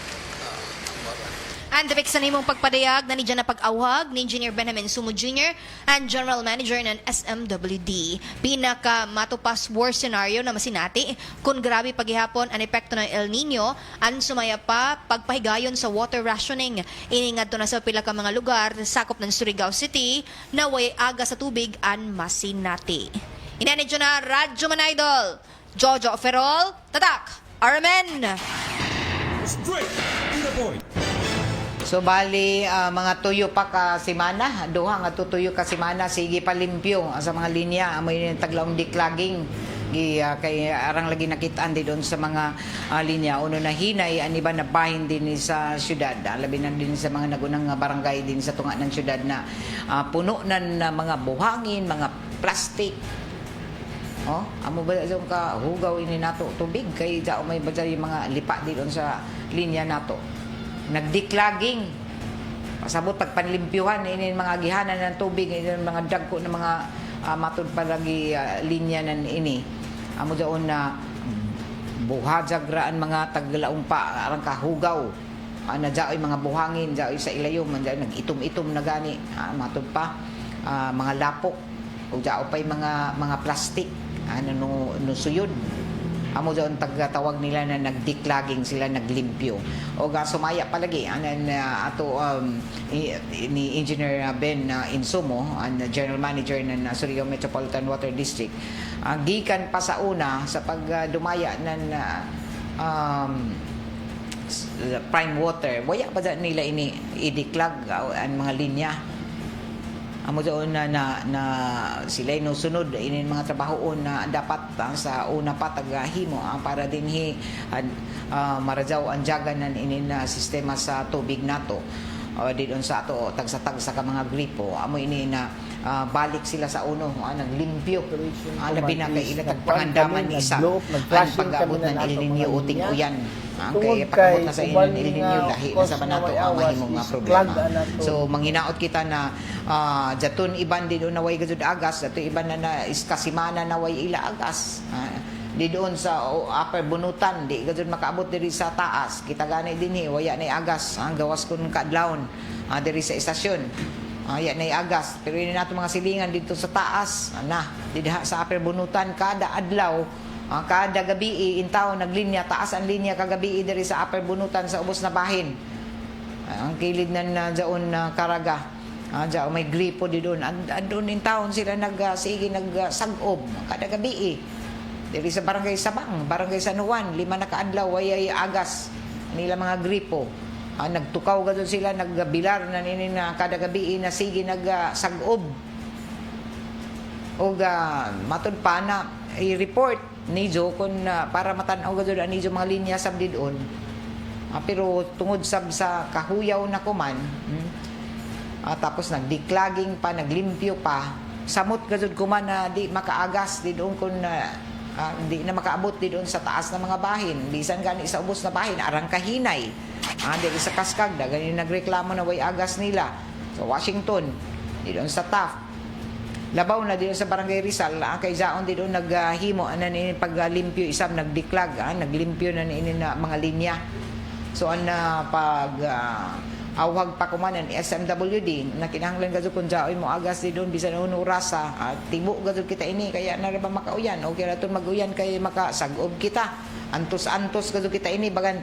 E: Number one.
B: Ang dapik sa nimong pagpadayag na nidyan na pag-awhag ni Engineer Benjamin Sumo Jr. ang General Manager ng SMWD. Pinaka matupas worst scenario na masinati kung grabe paghihapon ang epekto ng El Nino ang sumaya pa pagpahigayon sa water rationing. Iningad to na sa pila ka mga lugar sakop ng Surigao City na way aga sa tubig ang masinati. Inanidyo na Radyoman Idol, Jojo Ferrol, Tatak, Armen.
D: Straight to the point.
C: So bali mga tuyo pa ka semana, duha nga tutuyo ka semana sige palimpyo sa mga linya amoy taglaong diklaging kay arang lagi nakitaan di doon sa mga linya uno na hinay an iba na bahin din sa syudad labi na din sa mga nagunang barangay din sa tunga ng syudad na puno na mga buhangin, mga plastic. Oh, amo ba sa ka hugaw ini nato tubig kay dao may ba mga lipa di doon sa linya nato. Nagdiklaging pasabot pagpanlimpyuhan ini mga gihanan ng tubig ini mga dagko ng mga matud palagi linya nan ini amo daon na buhajagraan mga taglaong pa arang kahugaw na jaoy mga buhangin jaoy sa ilayom man nagitom-itom na gani matud pa mga lapok ug jao pay mga plastic no suyod. Amo daw tagtawag nila na nagdiklaging sila naglimpyo o sumaya palagi ato ni Engineer Ben Insumo ang General Manager ng Surigao Metropolitan Water District gikan pa sa una sa pagdumaya ng prime water waya pa nila ini idiklag ang mga linya. Amo doon na sila no sunod ini mga trabahoon na dapat sa una pa tagahimo para dinhi marajaw ang jaganan ini na sistema sa tubig nato didon sa ato tagsa ka mga gripo amo ini na balik sila sa uno naglimpyo labi na kay ila tagpangandaman isa ang pag-abot ng El Nino uting uyan kaya pag-abot na sa El Nino dahi na sa banato ang mahimong problema. So manghinaot kita na jatun iban din na way gajud agas dato iban na iskasimana na way ila agas di doon sa upper bunutan di gajud makaabot diri sa taas kita gani dinhi waya ni agas ang gawas kun kadlawon diri sa estasyon Yan ay agas. Pero ini nato mga silingan dito sa taas. Didha sa upper bunutan kada adlaw. Kada gabi intaw naglinya taas ang linya kagabi diri sa upper bunutan sa ubos na bahin. Ang kilid na daon na Karaga. Diyan may gripo di doon. Andun intaw sila sige nagsagob kada gabi diri sa barangay Sabang, barangay San Juan, 5 na kaadlaw ay agas nila mga gripo. Nagtukaw gadon sila nagbilar na nini na kada gabi na sige nagsagob. Og matud pa na i-report ni Jo kun para matan-aw gadon ani Jo mga linya sab didon. Pero tungod sab sa kahuyaw na kuman, tapos nagdiklaging pa, naglimpyo pa, samot gadon kuman na di makaagas didon kun di na makaabot didon sa taas ng mga bahin. Bisan gani sa ubos na bahin arang kahinay. Dili sa Kaskag gani nagreklamo na way agas nila sa Washington didon sa Taft. Labaw na dito sa Barangay Rizal, kay Zaon dito naghimo ni paglimpyo isam nagdiklag, naglimpyo na ni na mga linya. So pag awag pa kumanan SMWD na kinahanglan gadto kun jaoy mo agas di doon bisan uno rasa tibo gadto kita ini kaya na ba makauyan okay ra ton maguyan kay makasagob kita antos gadto kita ini bagan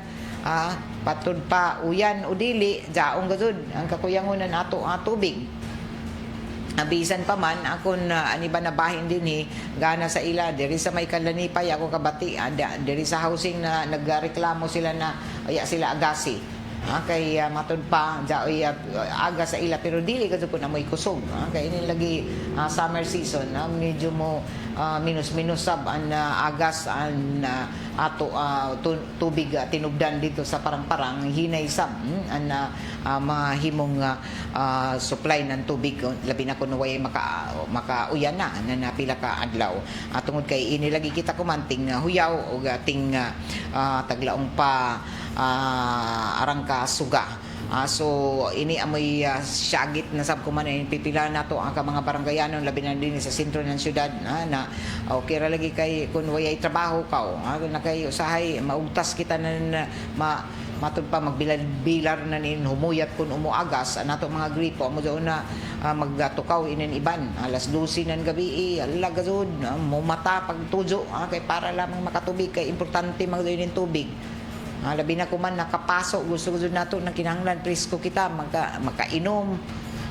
C: patud pa uyan o dili jaong gadto ang kakuyangonan ato tubig. Bisan pa man akon ani ba nabahin din gana sa ila diri sa may Kalanipay ako kabati diri sa housing na nagreklamo sila na aya sila agasi. Kay matud pa jaoy aga sa ila pero dili kadto na moy kusog. Kay ini lagi summer season medyo mo minus sab ang agas ang ato tubig tinubdan dito sa parang-parang hinay sab ang mahimong supply ng tubig labi na kuno way makauyan na napila ka adlaw tungod kay ini lagi kita kumanting huyaw og ating taglaong pa arang ka suga. So ini amoy syagit na sab kuman pipila nato ang mga baranggayanon labi na din sa sentro ng syudad na okay ra lagi kay kun way trabaho ka na kay usahay maugtas kita na matud pa magbilar na nin humuyat kun umuagas nato mga gripo mo daw na magtukaw inin iban alas 12 ng gabi ala gazud mo mata pagtujo kay para lamang makatubig kay importante magdayon tubig. Labi na kuman nakapasok gusto nato na kinahanglan presko kita makainom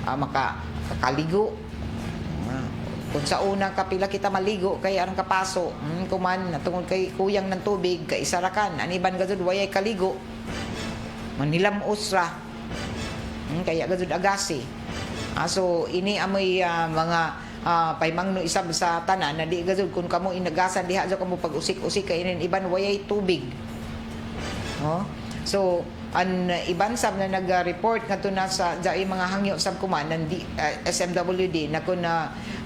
C: makaligo kung sa unang kapila kita maligo kay arang kapaso kuman natungod kay kuyang ng tubig kay isarakan aniban gazud wayay kaligo manilam usra kaya gazud agasi so ini amoy mga paymangno isab sa tanan na di gazud kun kamo inagasan diha jo kamo pag-usik-usik kay inin iban wayay tubig. So an iban sab na nag-report ngadto na sa jay mga hangyo sab kuman ng SMWD na kun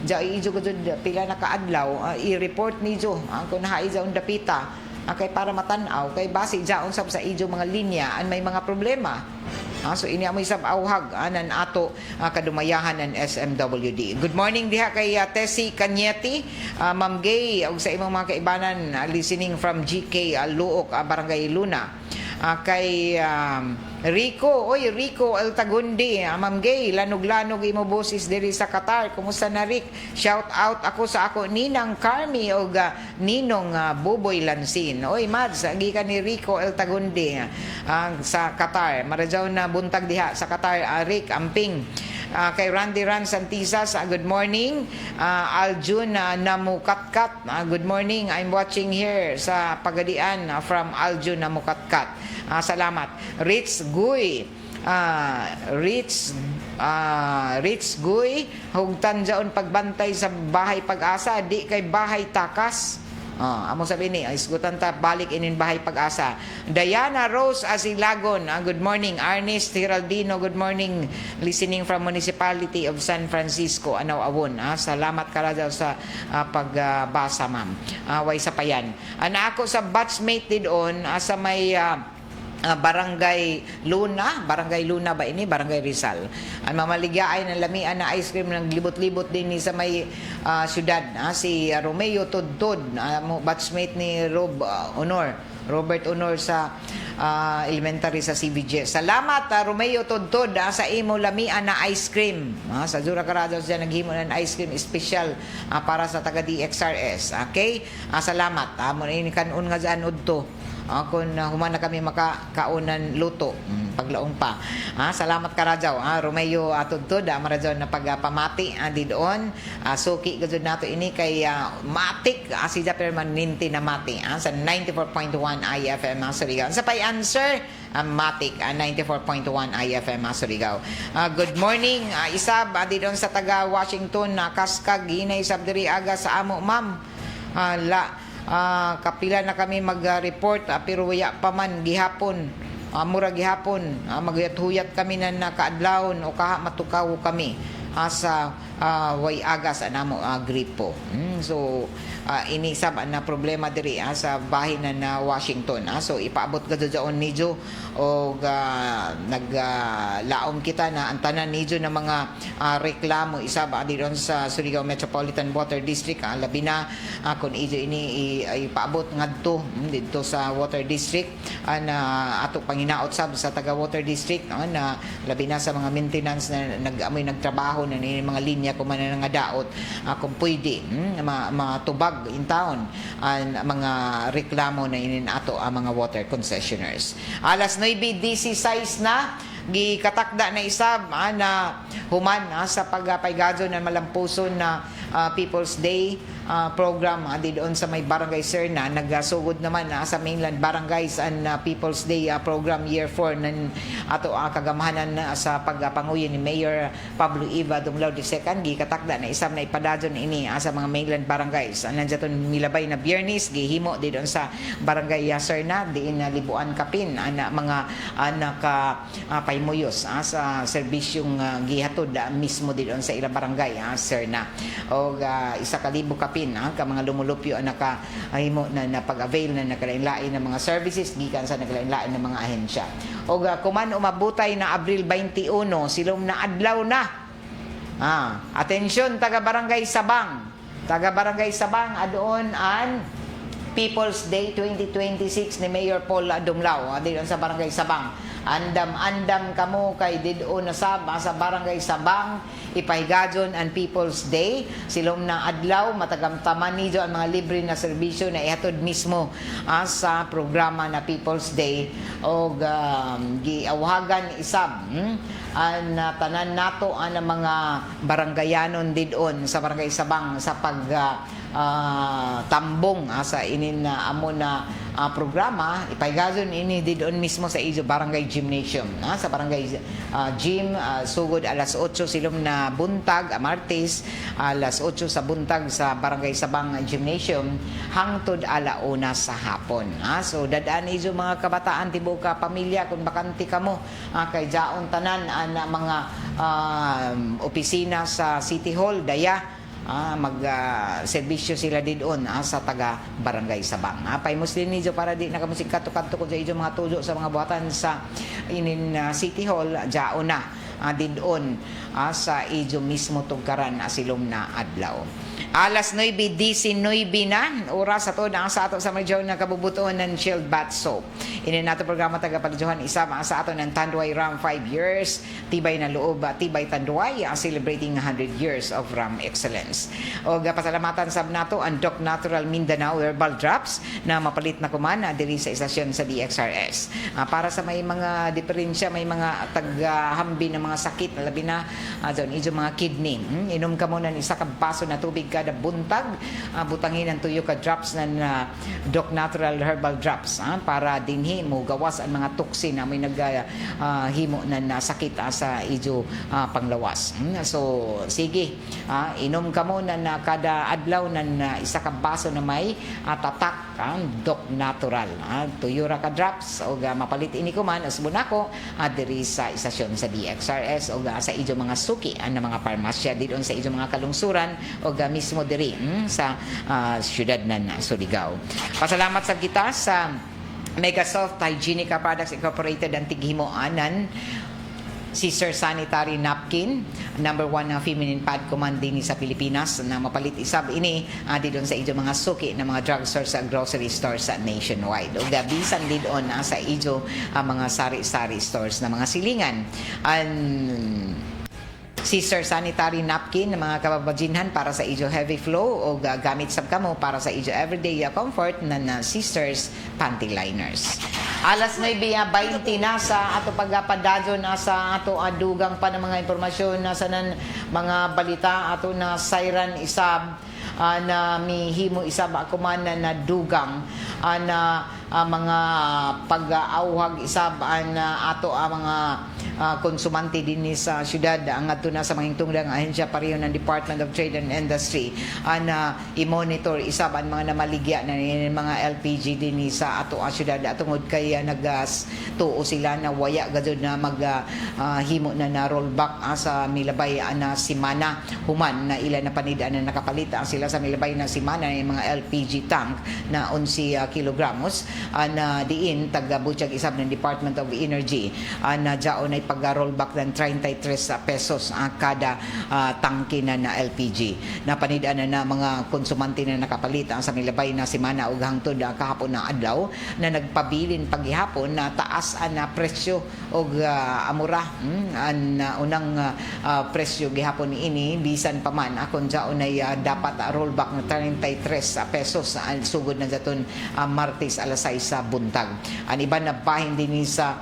C: jay ijo gud pila na kaadlaw i-report ni jo kun hay jaon dapita kay para matan-aw kay base jaon sab sa ijo mga linya an may mga problema. So ini amoy sab awhag anan ato kadumayahan ng SMWD. Good morning diha kay Tessie Canyeti, Ma'am Gay ug sa imong mga kaibanan listening from GK Luok, Barangay Luna. Kay Rico Altagundi, Ma'am Gay, lanog-lanog imo boses diri sa Qatar. Kumusta na Rick? Shout out ako sa ako Ninang Carmi o Ninong Buboy Lansin. Oy Mads, gikan ni Rico Altagundi sa Qatar. Marajaw na buntag diha sa Qatar. Rick Amping. Kay Randy Ran Santisas, good morning. Aljun Namukatkat, good morning. I'm watching here sa Pagadian from Aljun Namukatkat. Salamat. Rich Guy, Rich Guy, hugtan jaon pagbantay sa bahay Pag-asa, di kay bahay takas. Amo sabi ni isgutan ta balik inin bahay Pag-asa. Diana Rose Asilagon, good morning. Ernest Hiraldino, good morning. Listening from Municipality of San Francisco, Anaw Awon. Salamat ka daw sa pagbasa ma'am. Way sa payan. Ako sa batchmate didon sa may Barangay Luna ba ini? Barangay Rizal. Ang mamaligyaay ng lamian na ice cream ng libot-libot din sa may syudad. Si Romeo Tudtud, batchmate ni Robert Honor sa Elementary sa CBJ. Salamat Romeo Tudtod sa imo lamian na ice cream. Sa Jura Carados dyan naghimo ng ice cream special para sa taga DXRS. Okay? Salamat. Mo ini kanon nga dyan udto. Kung humana kami makakaunan luto paglaong pa. Salamat ka Rajaw. Romeo Tudtod Marajaw na pagpamati di doon. Suki gud nato ini kay Matik si Japerman Ninti na mati sa 94.1 IFM Surigao. Sa pay answer Matik 94.1 IFM Surigao. Good morning Isab di doon sa taga Washington Kaskag Hinay Isab diri aga sa amo ma'am. Kapila na kami mag-report pero waya pa man gihapon mura gihapon magyat-huyat kami na nakaadlawon o kaha matukaw kami sa way agas anamo gripo. So inisab na problema diri sa bahin na Washington. So ipaabot ka doon nidyo o naglaom kita na ang tanan nidyo na mga reklamo isab di doon sa Surigao Metropolitan Water District. Labi na kung idyo ini ipaabot ngadto dito sa Water District na ato panginaot sab sa taga Water District na labi na sa mga maintenance na nag-amoy nagtrabaho na ni mga linya kung man nga daot kung pwede matubag in town ang mga reklamo na inin ato ang mga water concessionaires. Alas 9:16 na gikatakda na isab na human sa pagpaygadyo ng malampuson na People's Day program di doon sa may barangay Serna. Nagsugod naman sa mainland barangays ang People's Day program year 4 ng ato kagamahanan sa pagpanguyon ni Mayor Pablo Eva Dumlao II. Gikatakda na isab na ipadadyon ini sa mga mainland barangays. Nandiyaton milabay na Biyernes gihimo di doon sa barangay Serna diin libuan kapin ana mga paymuyos sa serbisyong gihatod mismo di doon sa ilang barangay Serna. O isa ka libo kapin ka mga lumulupyo na nakahimo na pag-avail na nakalain-lain ng mga services gikan sa nakalain-lain ng mga ahensya. O kuman umabutay na Abril 21 silom na adlaw na. Atensyon taga Barangay Sabang. Taga Barangay Sabang adoon an People's Day 2026 ni Mayor Paul Dumlao dito sa Barangay Sabang. Andam-andam kamo kay didto na sa Barangay Sabang ipahigadyon ang People's Day silom na adlaw matagamtaman niyo ang mga libre na serbisyo na ihatod mismo sa programa na People's Day o giawhagan isab ang tanan nato ang mga barangayanon didon sa Barangay Sabang sa pag tambong sa inin amo na programa ipahigadyon ini didon mismo sa Ijo Barangay Gymnasium sa Barangay Gym sugod alas 8 silom na buntag Martes alas 8 sa buntag sa Barangay Sabang Gymnasium hangtod alauna sa hapon. So dadaan Ijo mga kabataan tibuok ka pamilya kung bakanti kamo kay jaon tanan na mga opisina sa City Hall daya mag-serbisyo sila didon sa taga Barangay Sabang. Pay Muslim niyo para di na kamusik kato-kato ko sa ijo mga tulo sa mga buhatan sa inin City Hall jao na didon sa ijo mismo tugkaran asilom na adlaw. Alas 9:19 na oras ato na sa ato sa medyo na kabubuton ng Shield Bath Soap. Ini nato programa taga-paludyohan isama sa ato ng Tanduay Ram 5 years tibay na loob tibay Tanduay celebrating 100 years of Ram excellence. O pasalamatan sab nato ang Doc Natural Mindanao Herbal Drops na mapalit na kuman diri sa istasyon sa DXRS. Para sa may mga diferensya, may mga taghambi na mga sakit labi na doon ijo mga kidney. Inom ka muna ng isa ka baso na tubig kada buntag butangin ang tuyo ka drops na Doc Natural Herbal Drops para dinhi mo gawas ang mga toxin na may naghimo na sakit sa ijo panglawas. So sige inom ka muna na kada adlaw na isa ka baso na may tatak Doc Natural tuyo ra ka drops o mapalit ini ko man asbon ako diri sa istasyon sa DXRS o sa ijo mga suki na mga parmasya didon sa ijo mga kalungsuran o mismo diri sa siyudad ng Surigao. Pasalamat sa kita sa Megasoft Hygienica Products Incorporated ang tighimoanan Sister Sanitary Napkin, number 1 na feminine pad command din sa Pilipinas na mapalit isab ini di doon sa ijo mga suki na mga drugstores sa grocery stores sa nationwide. O gabisan din on sa ijo mga sari-sari stores na mga silingan. Sister Sanitary Napkin na mga kababajinhan para sa ijo heavy flow o gamit sab kamo para sa ijo everyday comfort na Sisters Panty Liners. Alas 9:20 na sa ato pagpadadyo na sa ato adugang pa ng mga impormasyon na sanan mga balita ato na siren isab na mihimo isab ako man na dugang na mga pag-auhag isab ato mga konsumante din sa syudad ang ato na sa mga tungdang ahensya pareho ng Department of Trade and Industry na i-monitor isab ang mga namaligya na mga LPG din sa ato syudad atungod kay nagas tuo sila na waya gadud na maghimo na rollback sa milabay na simana human na ila na panidaan na nakapalit sila sa milabay na simana ng mga LPG tank na 11 kilogramos na diin taga-butchag isab ng Department of Energy na jaon ay pag-rollback ng 33 pesos kada tangke na LPG. Napanidaan na mga konsumante na nakapalit sa milabay na simana ug hangtod kahapon na adlaw na nagpabilin paghihapon na taas na presyo og amura ang unang presyo gihapon ini bisan pa man akon jaon ay dapat rollback na 33 pesos sugod na daton Martes alas 6 sa buntag. Ang iban na bahin din sa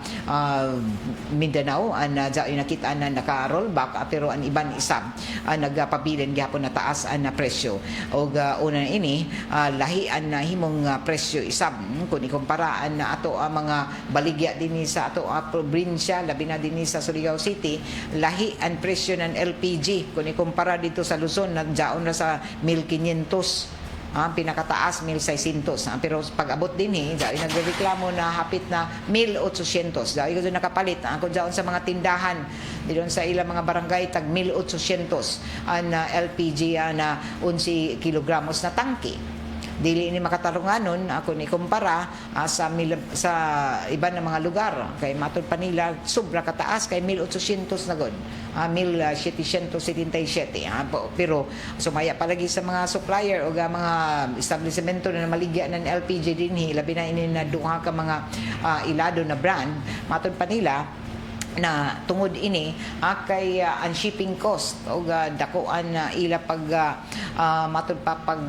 C: Mindanao dyan nakita na naka-rollback pero ang iban isab nagpabilin gihapon na taas na presyo o una na ini lahian na himong presyo isab kung ikumpara na ato mga baligya din sa ato probinsya labi na din sa Surigao City lahi ang presyo ng LPG kung ikumpara dito sa Luzon na dyan na sa 1,500 pinakataas 1,600 pero pag abot din dahil nagreklamo na hapit na 1,800 dahil ko nakapalit ako dyan sa mga tindahan doon sa ilang mga barangay tag 1,800 ang LPG na 11 kilogramos na tangke dili ni makatarunganon ako ni kumpara sa iba na mga lugar kay matud pa nila sobra kataas kay 1,800 na gud 1,777 pero sumaya palagi sa mga supplier o mga establishmento na maligya ng LPG dinhi labi na ini na duha ka mga ilado na brand matud pa nila na tungod ini kay ang shipping cost o dakuan na ila pag matud pa pag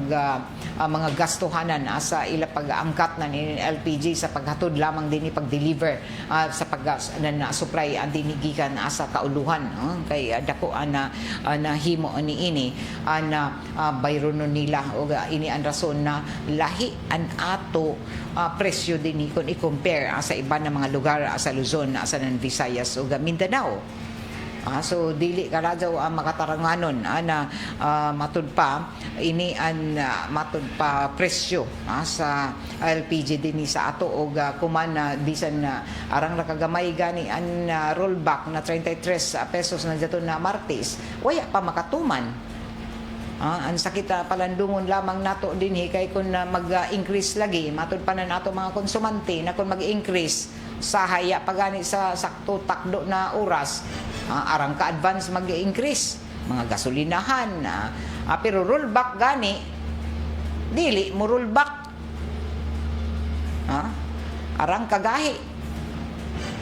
C: mga gastuhanan sa ila pag-angkat na ni LPG sa paghatod lamang din pag-deliver sa pag-supply ang dinigikan sa kauluhan kay dakuan na himo ni ini na bayron nila o ini ang rason na lahi an ato presyo din kung i-compare sa iba na mga lugar sa Luzon sa Visayas o Mindanao. So dili karadaw ang makataranganon na matud pa ini ang matud pa presyo sa LPG din sa ato og kuman na bisan arang nakagamay gani ang rollback na 33 pesos na daton na Martes waya pa makatuman. Ang sakit palandungon lamang nato dinhi kay kun mag-increase lagi matud pa na nato mga konsumante na kun mag-increase sa haya pagani sa sakto takdo na oras arang ka advance mag-increase mga gasolinahan pero rollback gani dili mo rollback arang kagahi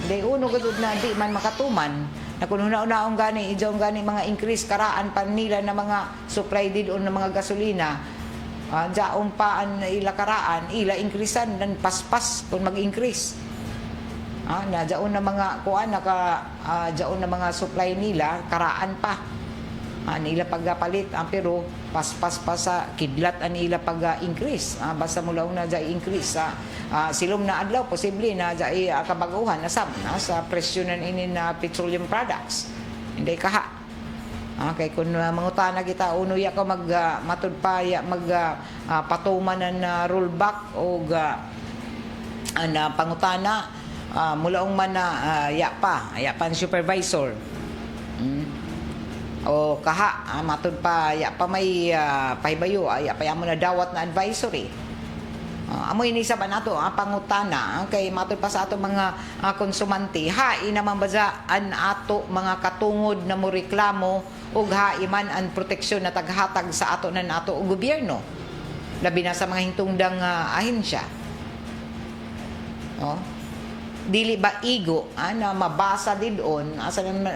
C: day uno gud na di man makatuman na kung una-unaong gani ijong gani mga increase karaan pa nila na mga supply did on na mga gasolina jaon pa ang ila karaan ila increasean dan paspas kung mag-increase na jaon na mga kuan jaon na mga supply nila karaan pa nila pagpalit pero paspas pa sa kidlat an nila pag-increase basta mula una jay increase silom na adlaw posible na jay kabaguhan na sab sa presyo nan ini na petroleum products hindi kaha kay kun mangutana kita uno ya ka matud pa ya patuman na rollback o na pangutana mulaong man na ya pa ang supervisor o kaha matud pa ya pa may pahibayo ya pa mo na dawat na advisory Amoy ni sa nato pangutana kay matud pa sa ato mga konsumante, hai naman bazaan ato mga katungod na mo reklamo ug haiman ang proteksyon na taghatag sa ato na nato og gobyerno, labi na sa mga hintungdang ahensya. Dili ba igo na mabasa didon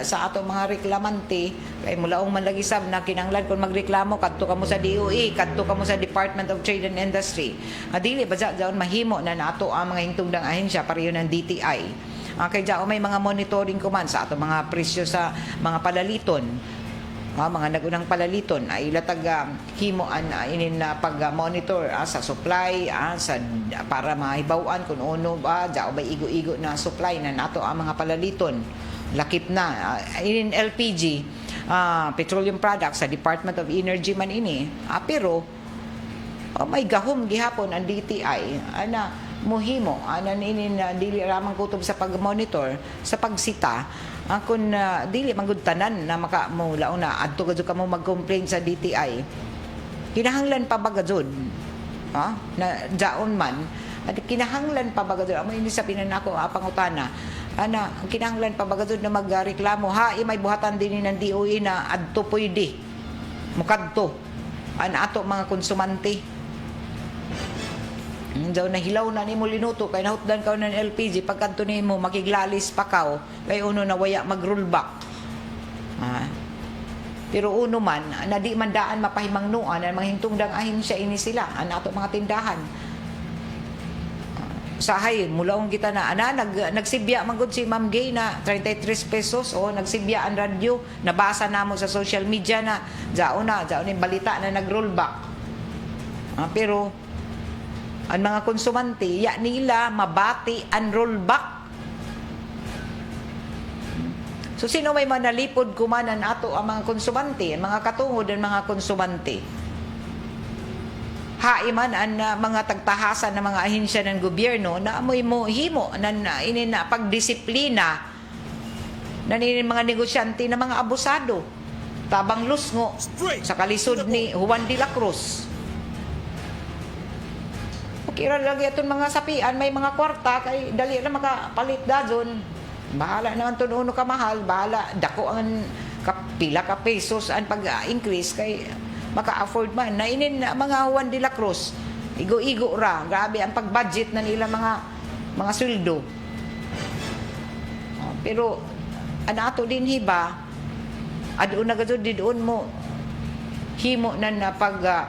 C: sa ato mga reklamante kay mulaong manlagisab na kinahanglan kung magreklamo kadto kamo sa DOE, kadto kamo sa Department of Trade and Industry. Dili ba daon mahimo na nato ang mga hintungdang ahensya pareho ng DTI. Kay diao may mga monitoring kuman sa ato mga presyo sa mga palaliton. Mga nagunang palaliton ay ilatag himoan inin na pag-monitor sa supply para mahibaw-an kung ano ba diao ba igo-igo na supply na nato ang mga palaliton lakip na inin LPG petroleum products sa Department of Energy man ini pero may gahom gihapon ang DTI ana muhimo ana inin dili ramang kutob sa pag-monitor sa pagsita kung dili magudtanan na makamulaw na adto gud ka mo mag-complain sa DTI kinahanglan pa ba gud na daon man at kinahanglan pa ba gud amo ini sa pinanako pangutana ana kinahanglan pa ba gud na magreklamo may buhatan din ng DOE na adto pwede mukadto an ato mga konsumante. Daw nahilaw na nimo linuto kay nahutdan ka ng LPG pagkanto nimo makiglalis pa kaw kay uno na waya mag-rollback. Pero uno man na di man daan mapahimangnuan ang mga hintungdang ahensya ini sila ang ato mga tindahan. Sahay mulaong kita na nagsibya man gud si Ma'am Gay na 33 pesos nagsibya ang radyo nabasa namo sa social media na jaon ni balita na nag-rollback. Pero ang mga konsumante, nila mabati ang rollback. So, sino may manalipod kumanan ato ang mga konsumante, ang mga katungod ang mga konsumante? Haiman ang mga tagtahasan ng mga ahensya ng gobyerno na amoy mo himo na pagdisiplina na mga negosyante na mga abusado. Tabang lusngo sa kalisod ni Juan de la Cruz. Kira lagi aton mga sapian may mga kwarta kay dali na makapalit dadon. Bahala naman to uno ka mahal, bahala dako ang pila ka pesos ang pag-increase kay maka-afford man. Na inin mga Juan de la Cruz, igo-igo ra, grabe ang pag-budget na nila mga sweldo. Pero ato din hiba adun na gud didon mo himo na pag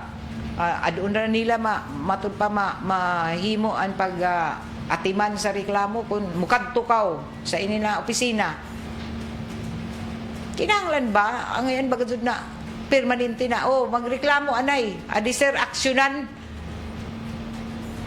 C: adun na nila matud pa mahimo ang pag atiman sa reklamo kung mukadto kaw sa inina opisina. Kinahanglan ba ang ngayon bagud na permanente na magreklamo anay adiser aksyonan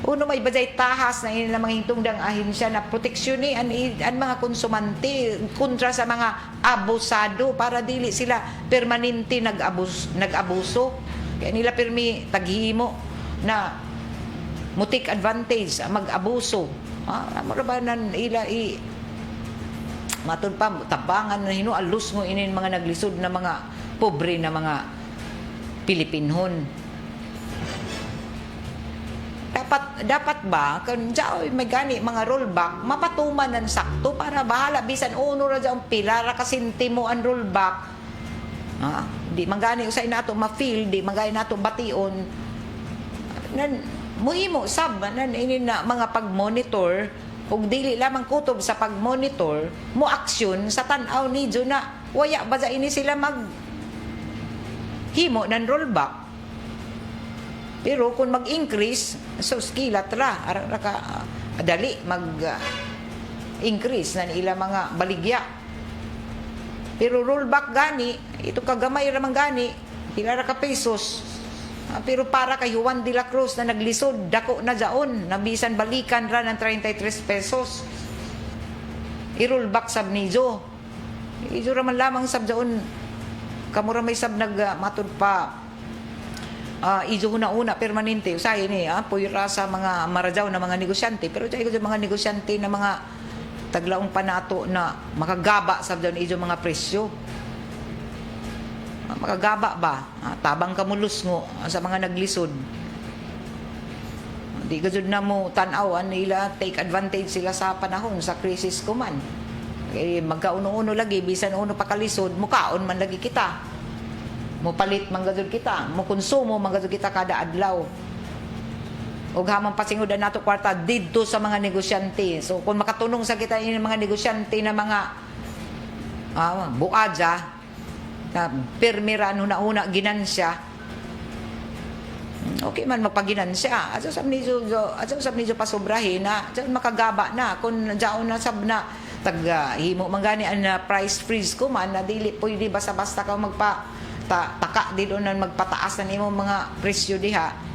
C: uno may bajay tahas na inina mga hintungdang ahensya na proteksyon ang mga konsumante kontra sa mga abusado para dili sila permanente nag-abuso. Kaya nila pirmi taghimo na mutik advantage mag-abuso. Marabanan ila matun pa tabangan na hinualus mo inin mga naglisod na mga pobre na mga Pilipinhon. Dapat ba kung may gani mga rollback mapatuman ng sakto para bahala bisan uno ra dyan pila ra kasintimo ang rollback. Di mangani usay nato ma-feel, di mangani nato bation nan muhimo sab nan ini na mga pag-monitor ug dili lamang kutob sa pag-monitor mo aksyon sa tan-aw ni na waya ba ini sila mag himo ng rollback. Pero kung mag-increase so skilat ra dali mag-increase nan ila mga baligya. Pero rollback gani, ito kagamay ramang gani, hilara ka pesos. Pero para kay Juan de la Cruz na naglisod, dako na daon, nabisan balikan ra ng 33 pesos. I-rollback sab ni Jo. Ijo raman lamang sab daon, kamura may sab nagmatud pa. Ijo una permanente, usay ni, puyra sa mga marajaw na mga negosyante. Pero tayo sa mga negosyante na mga taglaong panato na makagaba sa doon ijo mga presyo. Makagaba ba? Tabang kamulus ngo sa mga naglisod. Di gud na mo tan-awan nila, take advantage sila sa panahon sa krisis kuman. Kay magkauno-uno lagi bisan uno pa kalisod, mukaon man lagi kita. Mo palit man gud kita, mo konsumo man gud kita kada adlaw. Ug hamang pasingudan nato kwarta didto sa mga negosyante. So kung makatunong sa kita ini mga negosyante na mga buadya na permiran una ginansya, okay man magpaginansya. Ato sab ni pasobrahin na makagaba na kung jaon na sab na himo man gani ang price freeze ko man na dili pwede basta-basta ka taka dito na magpataas na nimo mga presyo diha.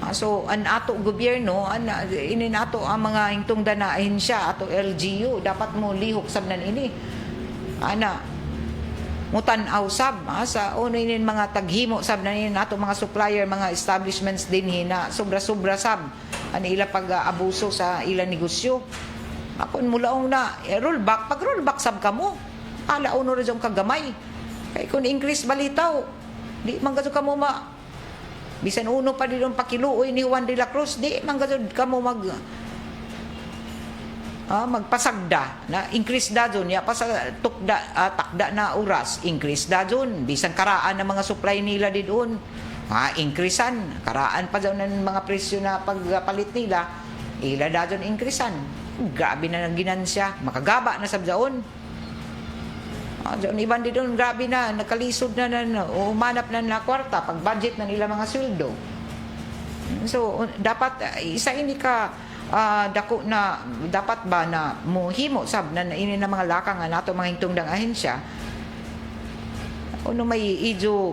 C: So, ato gobyerno, ini nato ang mga hingtong danahin siya, ato LGU, dapat mo lihok sab nan ini. Mutan-aw sab, sa uno ini mga taghimo sab nan ini, nato mga supplier, mga establishments din hina, sobra-sobra sab, ila pag-abuso sa ilang negosyo. Kung mulaong na, rollback, pag rollback sab ka mo, uno rin yung kagamay. Kaya kung increase balitaw, di man ka mo bisan uno pa din pakiluoy ni Juan de la Cruz, di man gud kamo magpasagda na increase dadon ya pa sa takda na oras, increase dadon bisan karaan ng mga supply nila di doon, increasean karaan pa daw ng mga presyo na pagpalit nila, ila dadon increasean. Grabe na nang ginansya, makagaba na sab daon. Iban din doon, grabe na, nakalisod na umanap na kwarta, pag budget na nila mga sweldo. So, dapat, isa ini ka, dako na, dapat ba na muhimo sab na ini na mga lakang nato mga hintungdang ahensya, ano may idyo,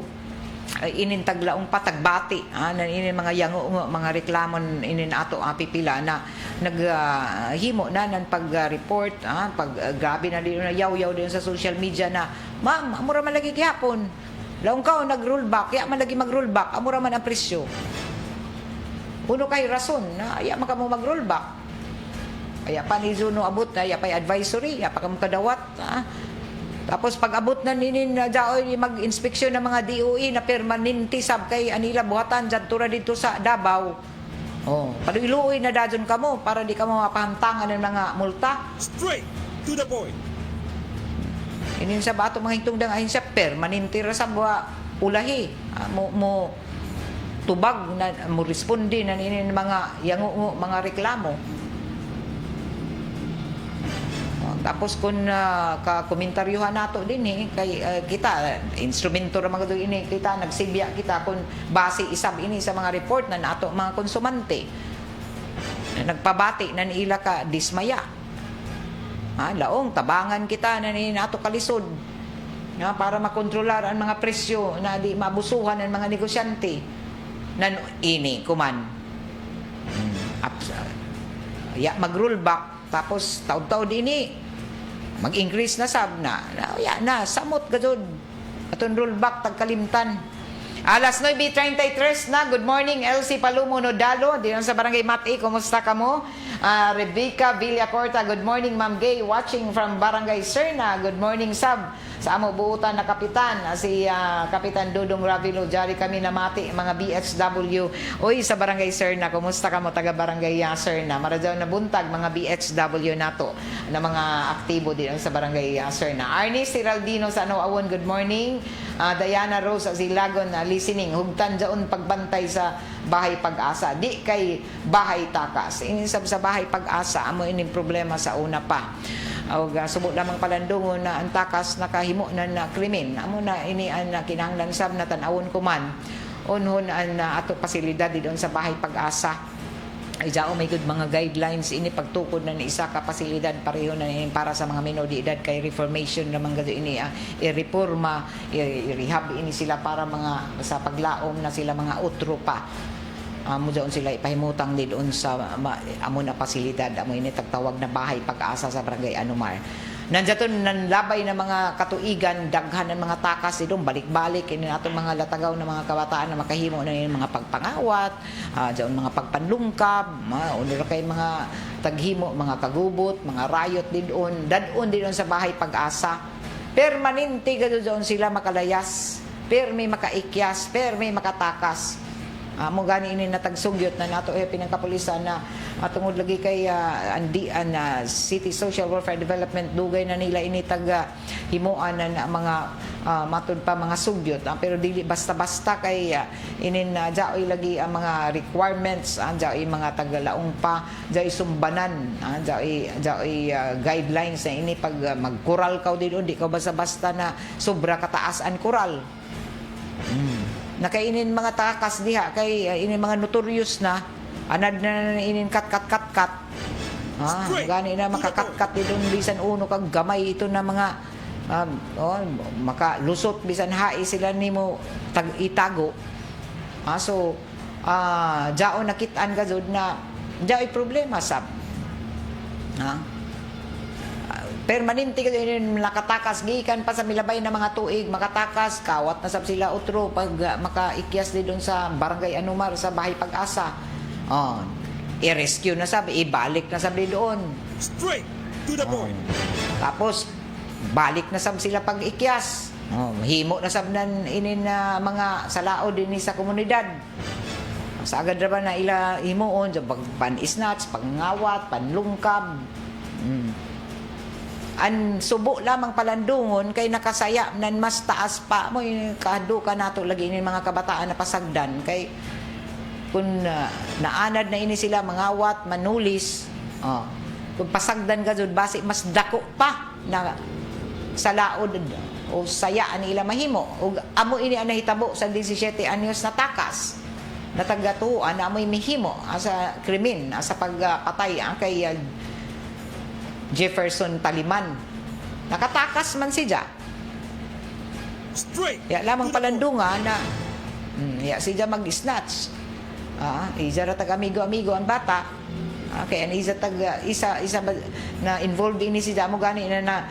C: inintaglaong patagbati, na ini mga yango, mga reklamon inin ato pipila na naghimo na ng pag-report, pag grabe na din na yaw-yaw din sa social media na ma'am, amura man lagi gihapon laong ka nag-rollback, kaya man lagi mag-rollback, amura man ang presyo. Uno kay rason na aya man ka mo mag-rollback, aya pa ni Zuno abot na aya pa advisory, aya pa ka mo kadawat. Tapos pag abot na ninin na daoy mag-inspeksyon ng mga DOE na permanente sab kay anila buhatan dyan dito sa Davao. Paluiluoy na dadyon ka mo para di ka mo mapahamtangan ng mga multa.
D: Straight to the point.
C: Inin sa bato mga hintungdang ahensya permanente ra sa buha ulahi. Mo tubag na mo responde na inin mga yango mga reklamo. Tapos kung ka-komentaryuhan nato din kay kita instrumento ra mga ini kita nagsibya kita kung base isab ini sa mga report na nato mga konsumante na nagpabati na niila ka dismaya. Laong tabangan kita na ni nato kalisod para makontrolar ang mga presyo na di mabusuhan ang mga negosyante nan ini kuman. Mag-rollback tapos taud-taud ini mag-increase na sab na samot gadod aton rollback tagkalimtan. Alas 9:33 na. Good morning Elsie Palumo Nodalo diyan sa Barangay Mati. Kumusta ka mo? Rebecca Villacorta, good morning Ma'am Gay, watching from Barangay Serna. Good morning sab sa amo buutan na kapitan, si Kapitan Dudong Ravilo. Jari kami na mati mga BXW. Oy sa Barangay Serna, kumusta ka mo taga Barangay Serna? Maradaw na buntag mga BXW nato na mga aktibo din sa Barangay Serna. Arnie Siraldino sa Awon, good morning. Diana Rose sa Silagon listening. Hugtan jaon pagbantay sa Bahay Pag-asa. Di kay Bahay Takas. Inisab sa Bahay Pag-asa amo ining problema sa una pa. Subok lamang palandungon na ang takas nakahimo na krimen. Amo na ini ang kinahanglan sab na tan-awon ko man. Unhon ang ato pasilidad doon sa Bahay Pag-asa. Ay jao may good mga guidelines ini pagtukod na ni isa ka pasilidad pareho na ini para sa mga minor de edad kay reformation naman gado ini i-reforma i-rehab ini sila para mga sa paglaom na sila mga utro pa. Mo doon sila ipahimutang doon sa amo na pasilidad amo ini tagtawag na Bahay Pag-asa sa Barangay Anumar. Nandiyaton nanlabay na mga katuigan, daghan ng mga takas doon, balik-balik ini nato mga latagaw na mga kabataan na makahimo na yung mga pagpangawat, diyon mga pagpanlungkab, unira kay mga taghimo, mga kagubot, mga riot din doon sa Bahay Pag-asa. Permanente gado doon sila makalayas, permi makaikyas, permi makatakas. Mo gani ini natagsugyot na nato pinangkapulisan na tungod lagi kay andian City Social Welfare Development dugay na nila ini taga himuan na mga matud pa mga sugyot pero dili basta-basta kay inin jaoy lagi ang mga requirements jaoy mga tagalaong pa jaoy sumbanan jaoy guidelines na ini pag magkural ka dito di ka basta-basta na sobra kataas ang kural. Nakainin mga takas diha kay inin mga notorious na anad na inin kat gani na makakat dito bisan uno kag gamay ito na mga makalusot bisan hai sila nimo itago so jao nakitaan ka jud na jaoy problema sab permanente ka din nakatakas gikan pa sa milabay na mga tuig makatakas kawat na sab sila utro pag makaikyas di doon sa barangay Anumar sa Bahay Pag-asa i-rescue na sab ibalik na sab di doon
D: Straight to the point.
C: tapos balik na sab sila pag ikyas himo na sab nan inin na mga salao din sa komunidad sa agad ra ba na ila himuon pag pan-snatch pangawat panlungkab an subo lamang palandungon kay nakasaya nan mas taas pa mo kahado ka nato lagi ni mga kabataan na pasagdan kay kung naanad na ini sila mangawat manulis kung pasagdan ka jud basi mas dako pa na salaod o saya nila mahimo ug amo ini ang nahitabo sa 17 anyos na takas na tagatuan na amoy mihimo sa krimen sa pagpatay ang kay Jefferson Taliman. Nakatakas man siya.
D: Straight.
C: Ya lamang palandunga na ya siya mag-snatch. Isa ra tag amigo-amigo ang bata. Kaya isa tag isa na involved ini siya mo gani na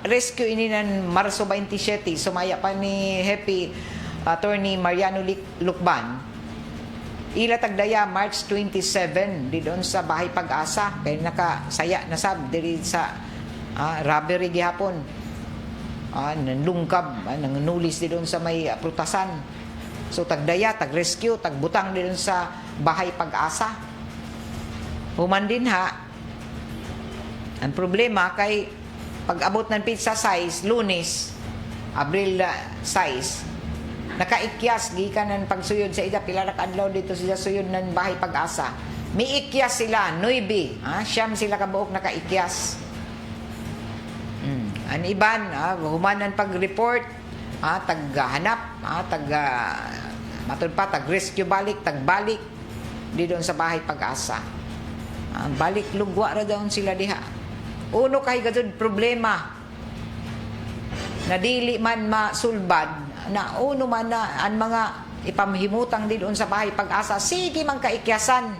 C: rescue ini nan Marso 27 sumaya pa ni Happy Attorney Mariano Lucban. Ila tagdaya March 27 di doon sa Bahay Pag-asa kay nakasaya na sab diri sa robbery gihapon nanlungkab nangunulis di doon sa may prutasan so tagdaya tag-rescue tagbutang di doon sa Bahay Pag-asa human din ang problema kay pag-abot ng pizza size Lunes Abril size nakaikyas gikan ng pagsuyod sa ida pila na kadlaw dito sila suyod ng Bahay Pag-asa miikyas sila 9 siyam sila kabuok nakaikyas an iban humanan pag-report taghanap matud pa tag-rescue balik tagbalik di doon sa Bahay Pag-asa balik lugwa ra daw sila diha uno kay gadud problema na dili man masulbad na uno man na ang mga ipamhimutang din doon sa Bahay Pag-asa sige man kaikyasan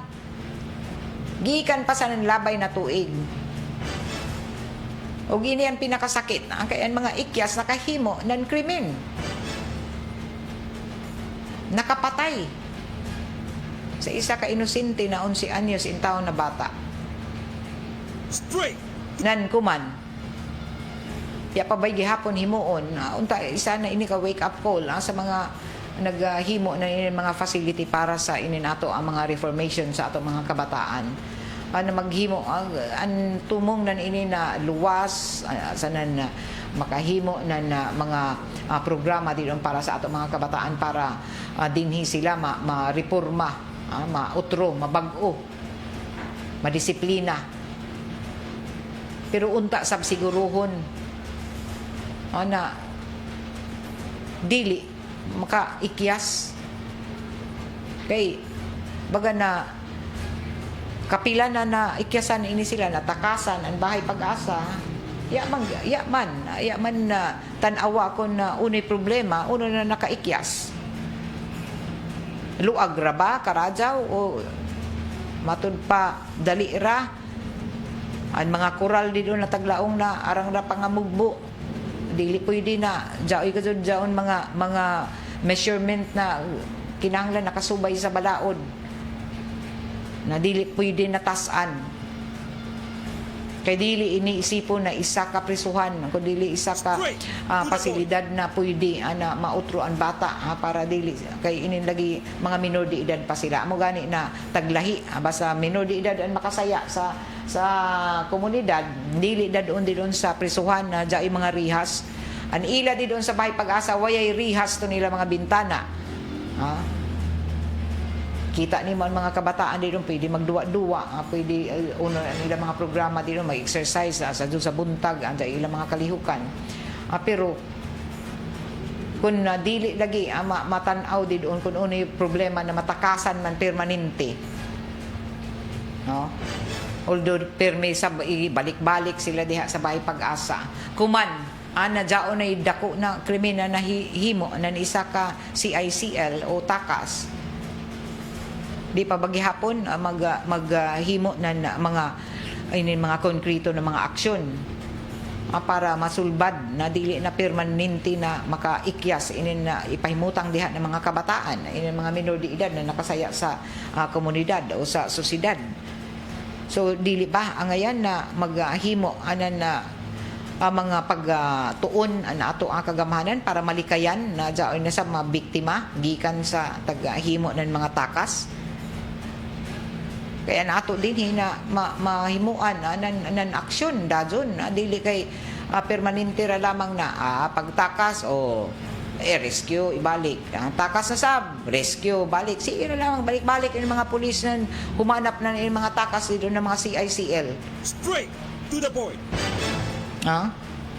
C: gikan pa sa labay na tuig o gini ang pinakasakit ang kayan mga ikyas nakahimo ng krimen nakapatay sa isa ka inosente na 11 anyos in taon na bata
D: Straight.
C: nan kuman ya pabay gihapon himuon unta isa na ini ka wake up call sa mga naghimo na ini mga facility para sa ini nato ang mga reformation sa ato mga kabataan na maghimo ang tumong nan ini na luwas sanan makahimo na mga programa dito para sa ato mga kabataan para dinhi sila ma-reforma mautro mabag-o madisiplina pero unta sab siguruhon na dili makaikyas kay baga na kapila na ikyasan ini sila natakasan ang Bahay Pag-asa ya man na tan-awa ko na unay problema uno na nakaikyas luag ra ba karadyaw o matud pa dali ra ang mga koral dito na taglaong na arang ra pangamugbo dili pwede na jaoy ka jaon mga measurement na kinahanglan nakasubay sa balaod na dili pwede natasan Kay dili iniisipon na isa ka prisuhan, kung dili isa ka pasilidad na pwede ana mautro ang bata para dili kay inin lagi mga minor de edad pa sila. Amo gani na taglahi basta minor de edad ang makasaya sa komunidad, dili dadon didon sa prisuhan na dai mga rihas. An ila di doon sa bahay pag-asa, wayay rihas to nila mga bintana. Ha? Kita ni mga kabataan di doon, pwede magduwa-duwa, pwede uno nila mga programa di doon, mag-exercise sa doon sa buntag, ang ilang mga kalihukan. Pero kung dili lagi matanaw di doon kung ano yung problema na matakasan man permanente. No? Although permi sa balik-balik sila diha sa bahay pag-asa. Kuman ana jao na dako na kriminal na himo na isa ka CICL o takas di pa bagihapon maghimo na mga konkreto na mga aksyon para masulbad na dili na permanente na makaikyas inin na ipahimutang diha ng mga kabataan inin mga minor de edad na nakasaya sa komunidad o sa sosyedad. So dili ba ang ngayon na maghimo anan na mga pagtuon na ato ang kagamahanan para malikayan na jaoy na sa mga biktima gikan sa taghimo ng mga takas. Kaya nato din na mahimuan nan aksyon dajon dili kay permanente ra lamang na pagtakas o rescue ibalik takas na sab rescue balik siira lamang balik-balik ng mga pulis nan humanap na ng mga takas dito ng mga CICL.
D: Straight to the point.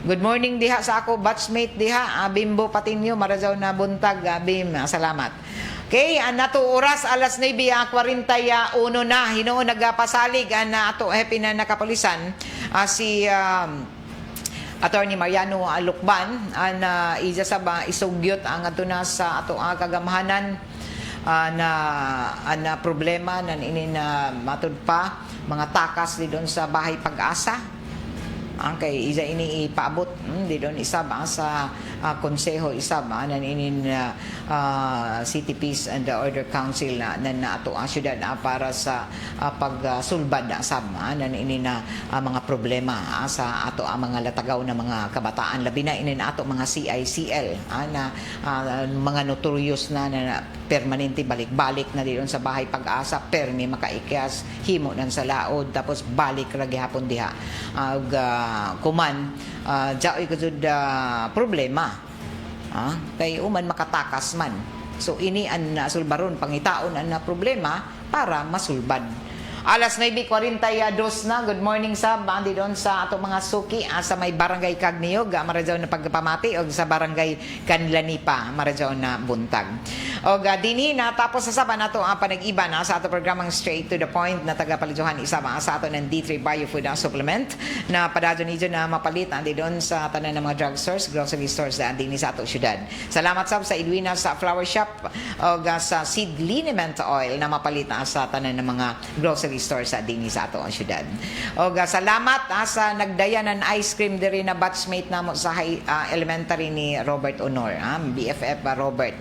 C: Good morning diha sa ako batchmate diha Bimbo Patinyo Marazaw na buntag Bim salamat. Okay, nato oras alas 9:41 na hinuon nagapasalig na ato happy na nakapulisan si Attorney Mariano Alukban na isa sa isugyot ang ato na sa ato kagamahanan na problema na inin matud pa mga takas di doon sa bahay pag-asa. Ang kay isa ini ipaabot di doon isa ba sa konseho isa ba nan inin City Peace and the Order Council na ato ang syudad para sa pagsulbad sa nan inin mga problema sa ato ang mga latagaw na mga kabataan labi na inin ato mga CICL na mga notorious na permanente balik-balik na di doon sa bahay pag-asa permi makaikyas himo nan sa laod tapos balik ra gihapon diha kuman jaoy kusud problema kay uman makatakas man so ini an sulbaron pangitaon an na problema para masulbad. Alas 9:42 na. Good morning sab andi doon sa ato mga suki sa may barangay Kagniyog Marajaw na pagpamati og sa barangay Kanlanipa Marajaw na buntag. Og dinhi natapos sa saban nato ang panag-iba na sa ato programang Straight to the Point na tagapaliduhan isa sa ato ng D3 Biofood Supplement na padadyo niyo na mapalit andi doon sa tanan ng mga drugstores, grocery stores dinhi sa ato syudad. Salamat sab sa Edwina sa Flower Shop og sa Seed Liniment Oil na mapalit sa tanan ng mga grocery stores sa dinhi sa ato ang syudad. Og salamat sa nagdayanan ice cream diri na batchmate namo sa elementary ni Robert Honor, BFF Robert,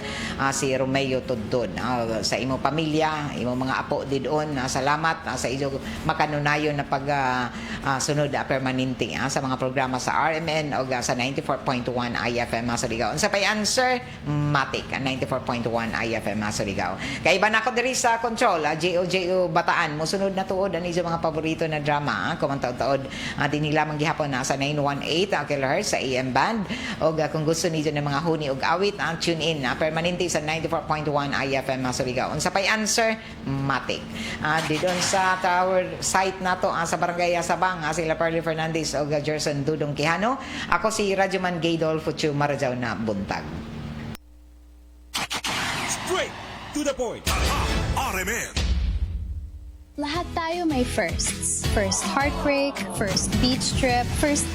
C: si Romeo Tudod. Sa imo pamilya, imo mga apo didon, salamat sa inyong makanunayon na pag sunod permanente sa mga programa sa RMN o sa 94.1 IFM Surigao. Sa pay answer, matik 94.1 IFM Surigao. Kay iba na ako diri sa control, JO Bataan mo sunod na tuod ani sa mga paborito na drama kumantawod dinhi lamang gihapon sa 918 kHz sa AM band og kung gusto niyo ng mga huni og awit tune in permanente sa 94.1 IFM Surigao. Unsa pay answer matik didon sa tower site nato sa barangay Sabang sila Perly Fernandez og Jerson Dudong Quijano. Ako si Radyoman Gaydol Fuchu Marajaw na buntag.
D: Straight to the point. RMN.
F: Lahat tayo may firsts. First heartbreak, first beach trip, first